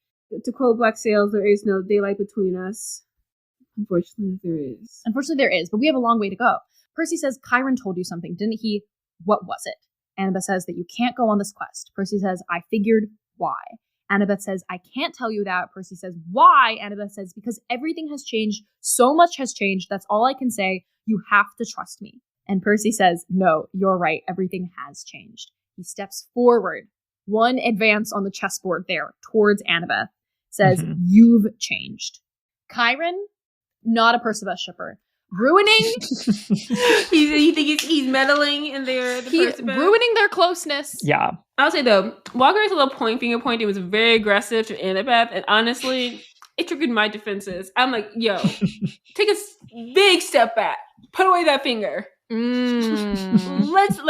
To quote Black Sails, there is no daylight between us. Unfortunately, there is. But we have a long way to go. Percy says, Chiron told you something, didn't he? What was it? Annabeth says that you can't go on this quest. Percy says, I figured. Why? Annabeth says, I can't tell you that. Percy says, why? Annabeth says, because everything has changed. So much has changed. That's all I can say. You have to trust me. And Percy says, no, you're right. Everything has changed. He steps forward, one advance on the chessboard there towards Annabeth, says, you've changed. Chiron, not a Percival shipper. Ruining. You think he's meddling in ruining their closeness. Yeah. I'll say though, Walker's little finger pointing was very aggressive to Annabeth, and honestly, it triggered my defenses. I'm like, yo, take a big step back, put away that finger. Let's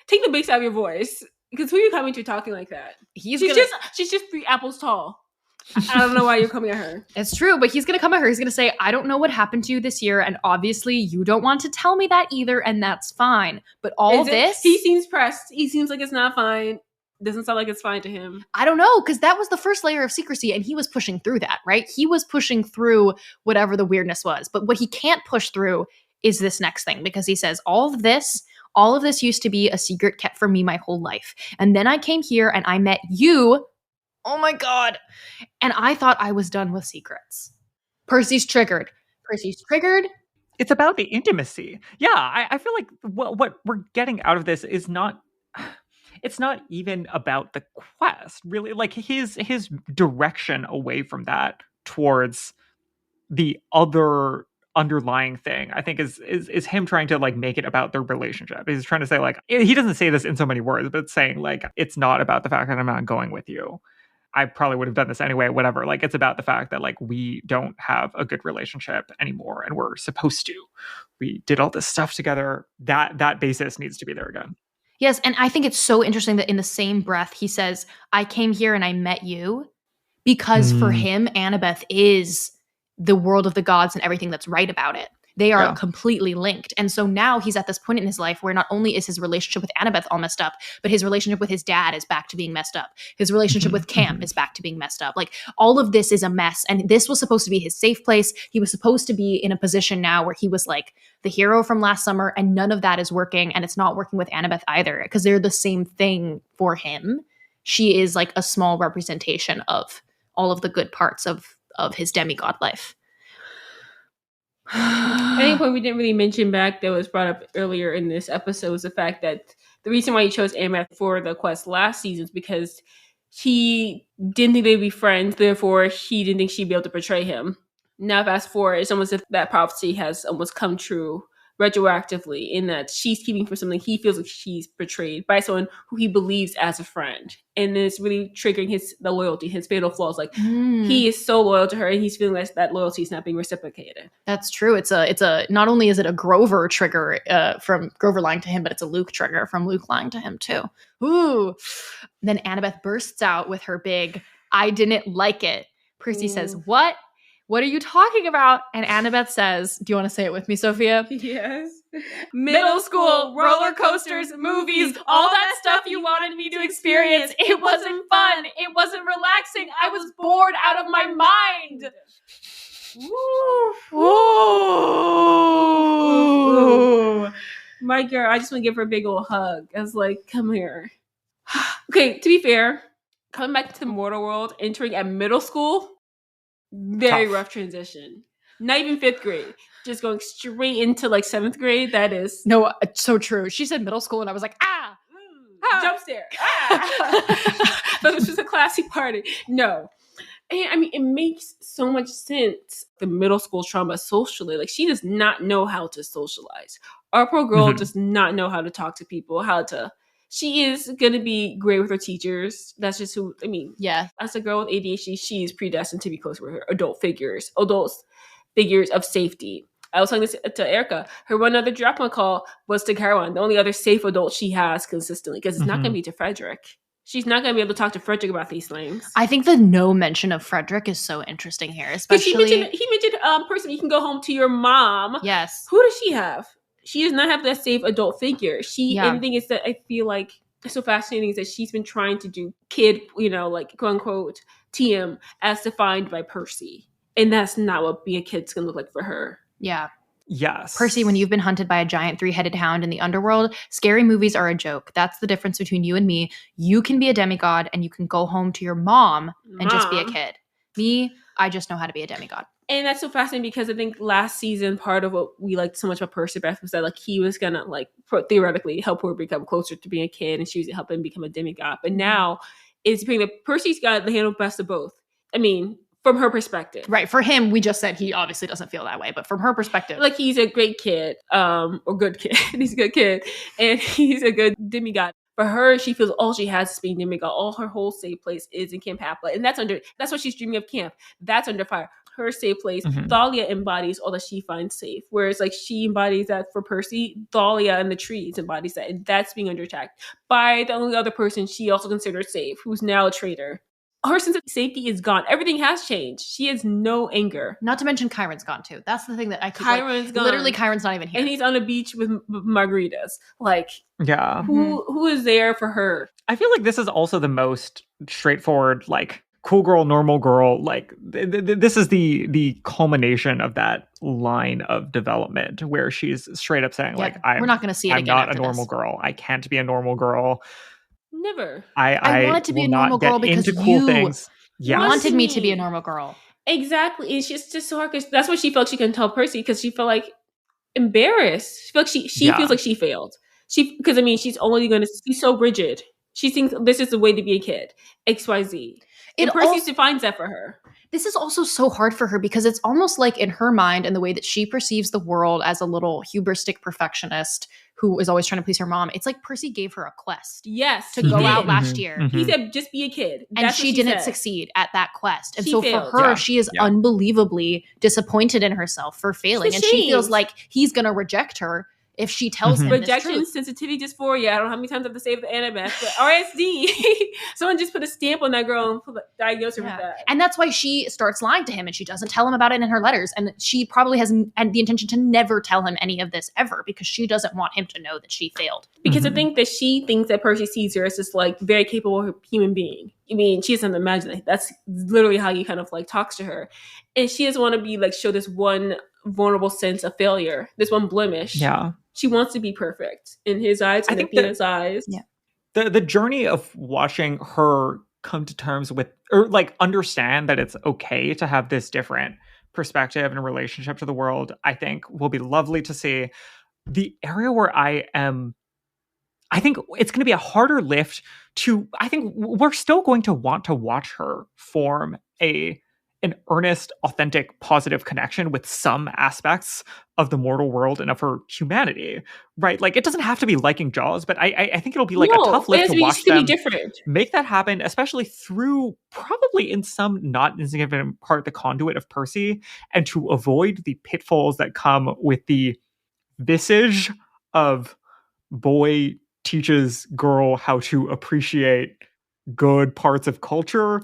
take the bass out of your voice, because who are you coming to talking like that? She's just 3 apples tall. I don't know why you're coming at her. It's true, but he's going to come at her. He's going to say, I don't know what happened to you this year, and obviously you don't want to tell me that either, and that's fine. But he seems pressed. He seems like it's not fine. Doesn't sound like it's fine to him. I don't know, because that was the first layer of secrecy, and he was pushing through that, right? He was pushing through whatever the weirdness was. But what he can't push through is this next thing, because he says, all of this used to be a secret kept from me my whole life. And then I came here and I met you. Oh my God. And I thought I was done with secrets. Percy's triggered. It's about the intimacy. Yeah, I feel like what we're getting out of this is not, it's not even about the quest, really. Like his direction away from that towards the other underlying thing, I think is him trying to like make it about their relationship. He's trying to say, like, he doesn't say this in so many words, but it's saying like, it's not about the fact that I'm not going with you. I probably would have done this anyway, whatever. Like, it's about the fact that like we don't have a good relationship anymore and we're supposed to. We did all this stuff together. That basis needs to be there again. Yes, and I think it's so interesting that in the same breath he says, I came here and I met you, because for him, Annabeth is the world of the gods and everything that's right about it. They are completely linked. And so now he's at this point in his life where not only is his relationship with Annabeth all messed up, but his relationship with his dad is back to being messed up. His relationship with Camp is back to being messed up. Like, all of this is a mess. And this was supposed to be his safe place. He was supposed to be in a position now where he was like the hero from last summer, and none of that is working. And it's not working with Annabeth either, because they're the same thing for him. She is like a small representation of all of the good parts of his demigod life. I think a point we didn't really mention back that was brought up earlier in this episode was the fact that the reason why he chose Annabeth for the quest last season is because he didn't think they'd be friends, therefore he didn't think she'd be able to betray him. Now fast forward, it's almost as if that prophecy has almost come true retroactively, in that she's keeping for something he feels like she's betrayed by someone who he believes as a friend, and it's really triggering the loyalty, his fatal flaws. Like he is so loyal to her, and he's feeling like that loyalty is not being reciprocated. That's true. It's a not only is it a Grover trigger from Grover lying to him, but it's a Luke trigger from Luke lying to him too. Ooh. Then Annabeth bursts out with her big, I didn't like it. Percy says, what? What are you talking about? And Annabeth says, do you want to say it with me, Sophia? Yes. Middle school, roller coasters, movies, all that stuff you wanted me to experience. It wasn't fun. It wasn't relaxing. I was bored out of my mind. Ooh. My girl, I just want to give her a big old hug. I was like, come here. Okay, to be fair, coming back to the mortal world, entering at middle school, very rough transition. Not even 5th grade. Just going straight into like 7th grade. That is no, it's so true. She said middle school, and I was like, jump scare. But it was just a classy party. No. And I mean, it makes so much sense. The middle school trauma socially, like, she does not know how to socialize. Our poor girl does not know how to talk to people, she is going to be great with her teachers. That's just who, I mean, yeah. As a girl with ADHD, she is predestined to be close with her adult figures of safety. I was telling this to Erica. Her one other drama call was to Caroline, the only other safe adult she has consistently, because it's not going to be to Frederick. She's not going to be able to talk to Frederick about these things. I think the no mention of Frederick is so interesting here, especially. He mentioned Percy, you can go home to your mom. Yes. Who does she have? She does not have that safe adult figure. And the thing is that I feel like it's so fascinating is that she's been trying to do kid, like quote unquote TM as defined by Percy. And that's not what being a kid's going to look like for her. Yeah. Yes. Percy, when you've been hunted by a giant 3-headed hound in the underworld, scary movies are a joke. That's the difference between you and me. You can be a demigod and you can go home to your mom and just be a kid. Me, I just know how to be a demigod. And that's so fascinating because I think last season, part of what we liked so much about Percy Beth was that like he was gonna like theoretically help her become closer to being a kid, and she was helping become a demigod. But now it's being that Percy's got the handle best of both. I mean, from her perspective, right? For him, we just said he obviously doesn't feel that way, but from her perspective, like he's a great kid, or good kid. He's a good kid, and he's a good demigod. For her, she feels all she has is being demigod. All her whole safe place is in Camp Half-Blood, and that's what she's dreaming of. Camp, that's under fire. Her safe place. Thalia embodies all that she finds safe. Whereas like she embodies that for Percy, Thalia and the trees embodies that. And that's being under attack by the only other person she also considered safe, who's now a traitor. her sense of safety is gone. Everything has changed. She has no anger. Not to mention Chiron's gone too. That's the thing that I keep Chiron's gone. Literally, Chiron's not even here. And he's on a beach with margaritas. Like, yeah. Who is there for her? I feel like this is also the most straightforward, like, cool girl, normal girl. Like, this is the culmination of that line of development where she's straight up saying, like, we're not going to see it I'm again not a after normal this. girl. I can't be a normal girl. Never. I wanted to be will a normal not get girl because into cool you things. Yeah. wanted me to be a normal girl. Exactly. It's just so hard because that's what she felt she couldn't tell Percy because she felt like embarrassed. She felt like she feels like she failed. Because I mean, she's so rigid. She thinks this is the way to be a kid. XYZ. And Percy defines that for her. This is also so hard for her because it's almost like in her mind and the way that she perceives the world as a little hubristic perfectionist who is always trying to please her mom. It's like Percy gave her a quest. Yes. To go out last year. He said, just be a kid. And she didn't succeed at that quest. And She so failed. for her, she is unbelievably disappointed in herself for failing. And she feels like he's going to reject her if she tells him rejection, this truth. sensitivity, dysphoria. I don't know how many times I have to say the Annabeth, but RSD. Someone just put a stamp on that girl and diagnosed her with that. And that's why she starts lying to him and she doesn't tell him about it in her letters. And she probably has the intention to never tell him any of this ever because she doesn't want him to know that she failed. Because I think that she thinks that Percy sees her as this like very capable human being. I mean, she doesn't imagine that. That's literally how he kind of like talks to her. And she doesn't want to be like, show this one vulnerable sense of failure, this one blemish. Yeah. She wants to be perfect in his eyes and in Thea's eyes. Yeah. The journey of watching her come to terms with, or like understand that it's okay to have this different perspective and relationship to the world, I think will be lovely to see. The area where I think it's going to be a harder lift to, I think we're still going to want to watch her form an earnest, authentic, positive connection with some aspects of the mortal world and of her humanity, right? Like, it doesn't have to be liking Jaws, but I think it'll be like a tough lift to watch them make that happen, especially through probably in some not insignificant part the conduit of Percy, and to avoid the pitfalls that come with the visage of boy teaches girl how to appreciate good parts of culture,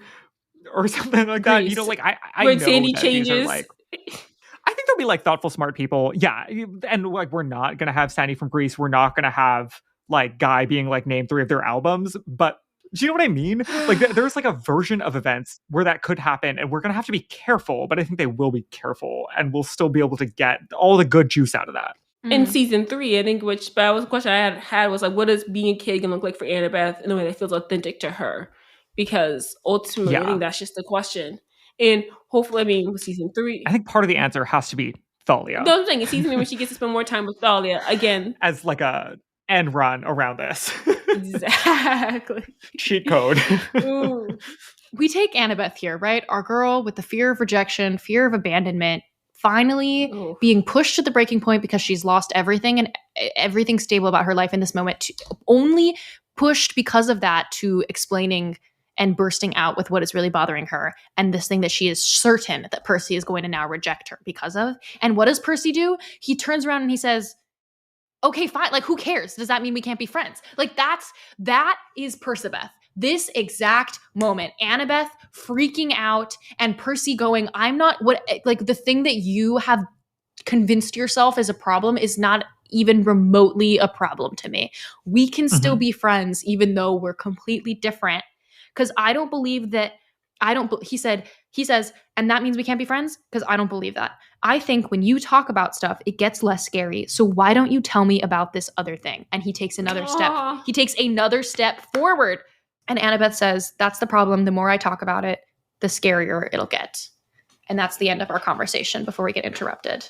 or something like that. You know, like I when know Sandy that changes. these are like, I think there'll be like thoughtful, smart people. Yeah. And like, we're not going to have Sandy from Greece. We're not going to have like Guy being like named 3 of their albums. But do you know what I mean? Like there's like a version of events where that could happen, and we're going to have to be careful, but I think they will be careful, and we'll still be able to get all the good juice out of that. In season 3, I think, but the question I had was like, what does being a kid gonna look like for Annabeth in a way that feels authentic to her? Because ultimately, I think that's just the question. And hopefully, I mean, with season 3, I think part of the answer has to be Thalia. The other thing is season 3 when she gets to spend more time with Thalia again, as like a end run around this. Exactly. Cheat code. Ooh. We take Annabeth here, right? Our girl with the fear of rejection, fear of abandonment, finally being pushed to the breaking point because she's lost everything and everything stable about her life in this moment, only pushed because of that to explaining and bursting out with what is really bothering her, and this thing that she is certain that Percy is going to now reject her because of. And what does Percy do? He turns around and he says, okay, fine. Like, who cares? Does that mean we can't be friends? Like, that is Percibeth. This exact moment, Annabeth freaking out and Percy going, I'm not like the thing that you have convinced yourself is a problem is not even remotely a problem to me. We can still be friends even though we're completely different. Because I don't believe that. He says, and that means we can't be friends? Because I don't believe that. I think when you talk about stuff, it gets less scary. So why don't you tell me about this other thing? And he takes another step. He takes another step forward. And Annabeth says, that's the problem. The more I talk about it, the scarier it'll get. And that's the end of our conversation before we get interrupted.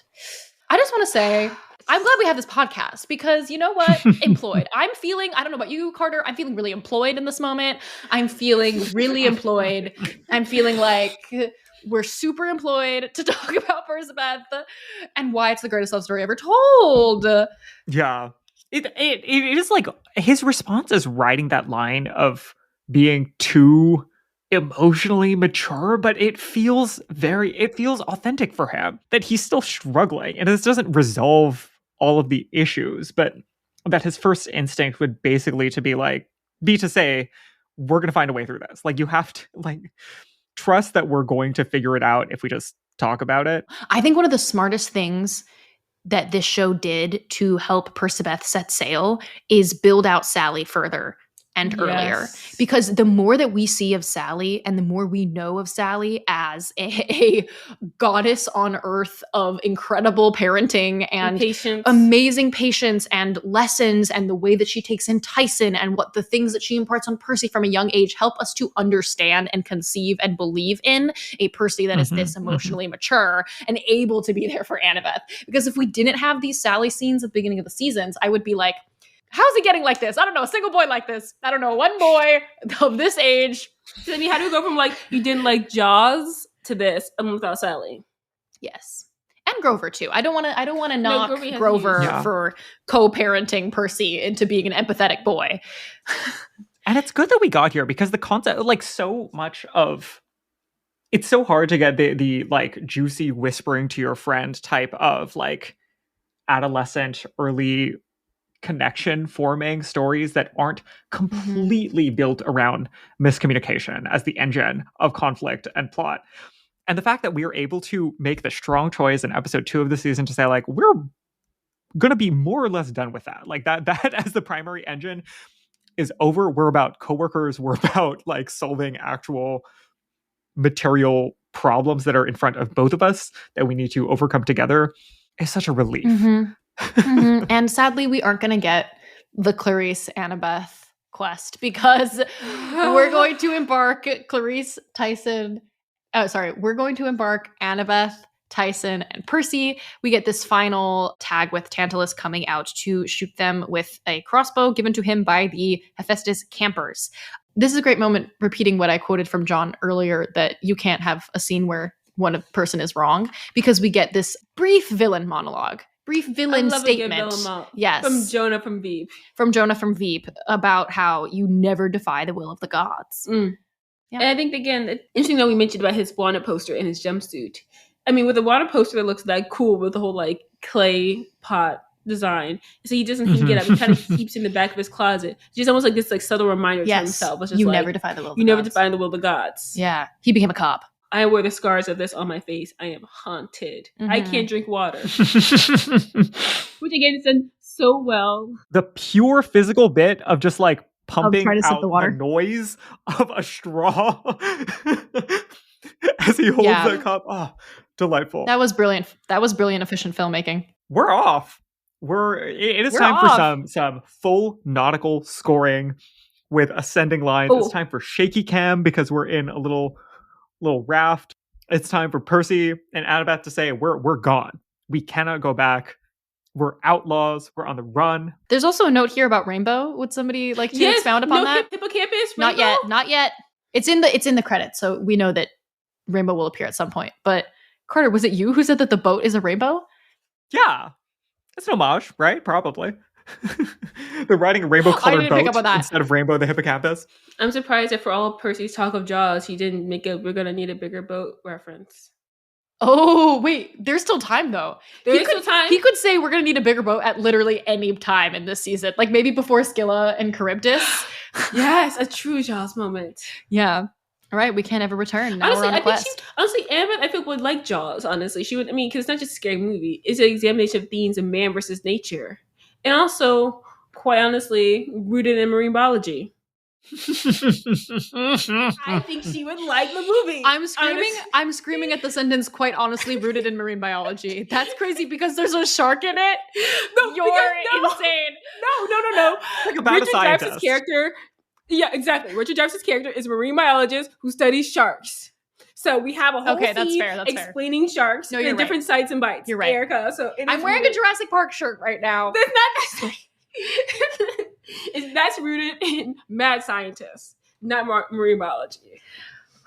I just want to say, I'm glad we have this podcast because you know what? Employed. I don't know about you, Carter, I'm feeling really employed in this moment. I'm feeling really employed. I'm feeling like we're super employed to talk about Percibeth and why it's the greatest love story ever told. Yeah. It is like his response is writing that line of being too emotionally mature, but it feels authentic for him that he's still struggling, and this doesn't resolve all of the issues, but that his first instinct would basically be to say, we're going to find a way through this. Like, you have to trust that we're going to figure it out if we just talk about it. I think one of the smartest things that this show did to help Percabeth set sail is build out Sally further and earlier. Because the more that we see of Sally and the more we know of Sally as a goddess on earth of incredible parenting and patience. Amazing patience and lessons, and the way that she takes in Tyson and what the things that she imparts on Percy from a young age help us to understand and conceive and believe in a Percy that is this emotionally mature and able to be there for Annabeth. Because if we didn't have these Sally scenes at the beginning of the seasons, I would be like, how's he getting like this? I don't know, a single boy like this. I don't know, one boy of this age. So, I mean, how do we go from you didn't like Jaws to this and without Sally? Yes. And Grover too. I don't want to knock Grover for co-parenting Percy into being an empathetic boy. And it's good that we got here because the concept, so much of it's so hard to get the juicy whispering to your friend type of adolescent early connection forming stories that aren't completely built around miscommunication as the engine of conflict and plot. And the fact that we are able to make the strong choice in episode 2 of the season to say we're going to be more or less done with that. That as the primary engine is over. We're about coworkers. We're about solving actual material problems that are in front of both of us that we need to overcome together is such a relief. And sadly, we aren't going to get the Clarice Annabeth quest because we're going to embark we're going to embark Annabeth, Tyson, and Percy. We get this final tag with Tantalus coming out to shoot them with a crossbow given to him by the Hephaestus campers. This is a great moment, repeating what I quoted from John earlier, that you can't have a scene where one person is wrong, because we get this brief villain monologue. Brief villain statement. Yes. From Jonah from Veep. From Jonah from Veep about how you never defy the will of the gods. Yeah. And I think, again, it's interesting that we mentioned about his wanted poster and his jumpsuit. I mean, with a wanted poster that looks that cool with the whole clay pot design. So he doesn't hang it up. He kind of keeps in the back of his closet. Just almost this subtle reminder to himself. It's just never defy the will of the gods. You never defy the will of the gods. Yeah. He became a cop. I wear the scars of this on my face. I am haunted. I can't drink water. Which, again, is done so well. The pure physical bit of just pumping out the noise of a straw as he holds the cup. Oh, delightful. That was brilliant. That was brilliant, efficient filmmaking. We're off. It is time for some full nautical scoring with ascending lines. It's time for shaky cam because we're in a little raft. It's time for Percy and Annabeth to say, we're gone. We cannot go back. We're outlaws. We're on the run. There's also a note here about Rainbow. Would somebody like to expound upon that? Hippocampus? Rainbow? Not yet. It's in the credits, so we know that Rainbow will appear at some point. But Carter, was it you who said that the boat is a rainbow? Yeah. It's an homage, right? Probably. They're riding a rainbow-colored boat instead of Rainbow the Hippocampus. I'm surprised that for all of Percy's talk of Jaws, he didn't make a "we're gonna need a bigger boat" reference. Oh, wait. There's still time, though. There's still time? He could say we're gonna need a bigger boat at literally any time in this season. Maybe before Scylla and Charybdis. Yes, a true Jaws moment. Yeah. All right, we can't ever return. Now honestly, we're on a quest. Annabeth, I feel, would like Jaws, honestly. She would, because it's not just a scary movie. It's an examination of themes of man versus nature. And also, quite honestly, rooted in marine biology. I think she would like the movie. I'm screaming at the sentence, quite honestly, rooted in marine biology. That's crazy because there's a shark in it. No, You're insane. No. About Richard a scientist. Dreyfuss' character. Yeah, exactly. Richard Dreyfuss' character is a marine biologist who studies sharks. So we have a whole scene that's fair. explaining sharks and different sites and bites. You're right, Erica. So I'm wearing a Jurassic Park shirt right now. That's not that's rooted in mad scientists, not marine biology.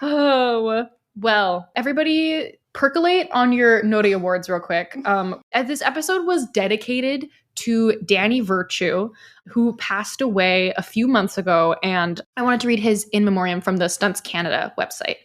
Oh, well, everybody percolate on your Noti Awards real quick. As this episode was dedicated to Danny Virtue, who passed away a few months ago, and I wanted to read his in memoriam from the Stunts Canada website.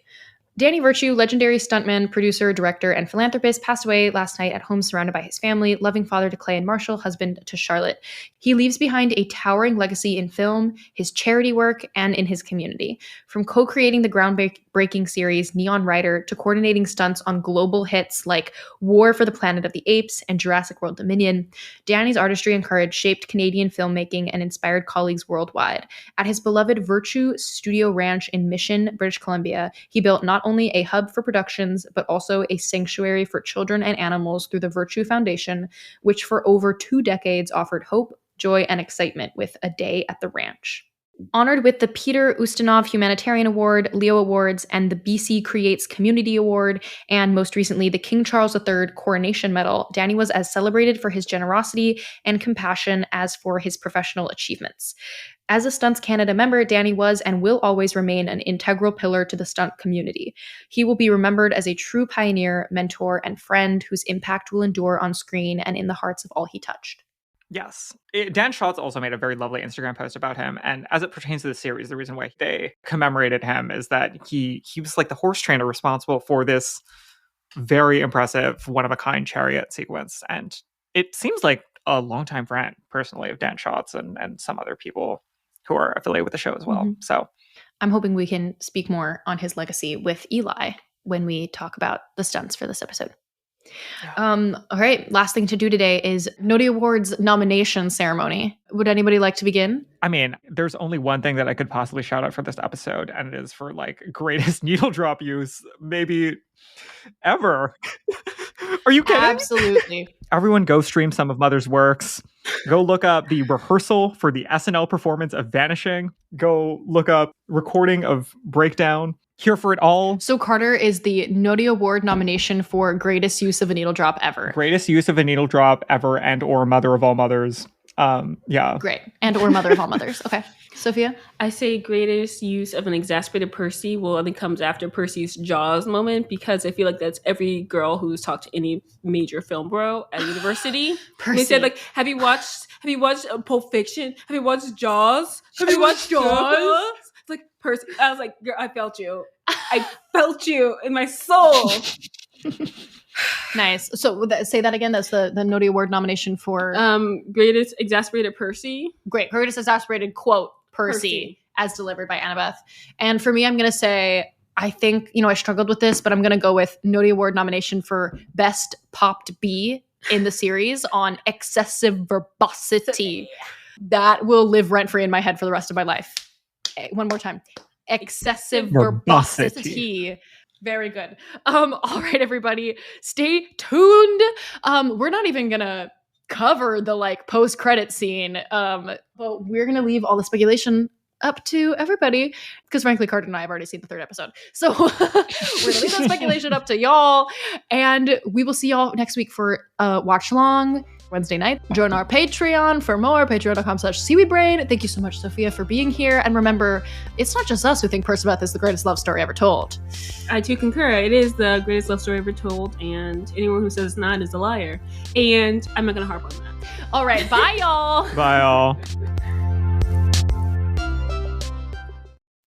Danny Virtue, legendary stuntman, producer, director, and philanthropist, passed away last night at home surrounded by his family, loving father to Clay and Marshall, husband to Charlotte. He leaves behind a towering legacy in film, his charity work, and in his community. From co-creating the groundbreaking series Neon Rider to coordinating stunts on global hits like War for the Planet of the Apes and Jurassic World Dominion, Danny's artistry and courage shaped Canadian filmmaking and inspired colleagues worldwide. At his beloved Virtue Studio Ranch in Mission, British Columbia, he built not only a hub for productions, but also a sanctuary for children and animals through the Virtue Foundation, which for over 2 decades offered hope, joy, and excitement with A Day at the Ranch. Honored with the Peter Ustinov Humanitarian Award, Leo Awards, and the BC Creates Community Award, and most recently the King Charles III Coronation Medal, Danny was as celebrated for his generosity and compassion as for his professional achievements. As a Stunts Canada member, Danny was and will always remain an integral pillar to the stunt community. He will be remembered as a true pioneer, mentor, and friend whose impact will endure on screen and in the hearts of all he touched. Yes. Dan Schatz also made a very lovely Instagram post about him. And as it pertains to the series, the reason why they commemorated him is that he was like the horse trainer responsible for this very impressive one-of-a-kind chariot sequence. And it seems like a longtime friend, personally, of Dan Schatz and some other people who are affiliated with the show as well. Mm-hmm. So I'm hoping we can speak more on his legacy with Eli when we talk about the stunts for this episode. Yeah. All right. Last thing to do today is Noti Awards nomination ceremony. Would anybody like to begin? I mean, there's only one thing that I could possibly shout out for this episode, and it is for like greatest needle drop use maybe ever. Are you kidding? Absolutely. Everyone go stream some of Mother's works. Go look up the rehearsal for the SNL performance of Vanishing. Go look up recording of Breakdown. Here for it all. So Carter is the Noti Award nomination for greatest use of a needle drop ever. Greatest use of a needle drop ever and or mother of all mothers. Yeah. Great. And or mother of all mothers. Okay. Sophia? I say greatest use of an exasperated Percy. Well, I think comes after Percy's Jaws moment, because I feel like that's every girl who's talked to any major film bro at university. Percy. They said, like, have you watched Pulp Fiction? Have you watched Jaws? Have you watched Jaws? It's like, Percy. I was like, girl, I felt you. I felt you in my soul. Nice. So say that again. That's the Noti Award nomination for greatest exasperated Percy. Great. Greatest exasperated quote Percy as delivered by Annabeth. And for me, I'm going to say, I think, I struggled with this, but I'm going to go with Noti Award nomination for best popped B in the series on excessive verbosity. That will live rent free in my head for the rest of my life. One more time. Excessive verbosity. Very good. All right, everybody, stay tuned. We're not even gonna cover the post-credit scene, but we're gonna leave all the speculation up to everybody, because frankly, Carter and I have already seen the 3rd episode. So we're gonna leave that speculation up to y'all, and we will see y'all next week for watch long Wednesday night. Join our Patreon for more, patreon.com/seaweedbrain. Thank you so much, Sophia, for being here. And remember, it's not just us who think Perciveth is the greatest love story ever told. I too concur. It is the greatest love story ever told, and anyone who says it's not is a liar. And I'm not going to harp on that. All right, bye, y'all. Bye, y'all.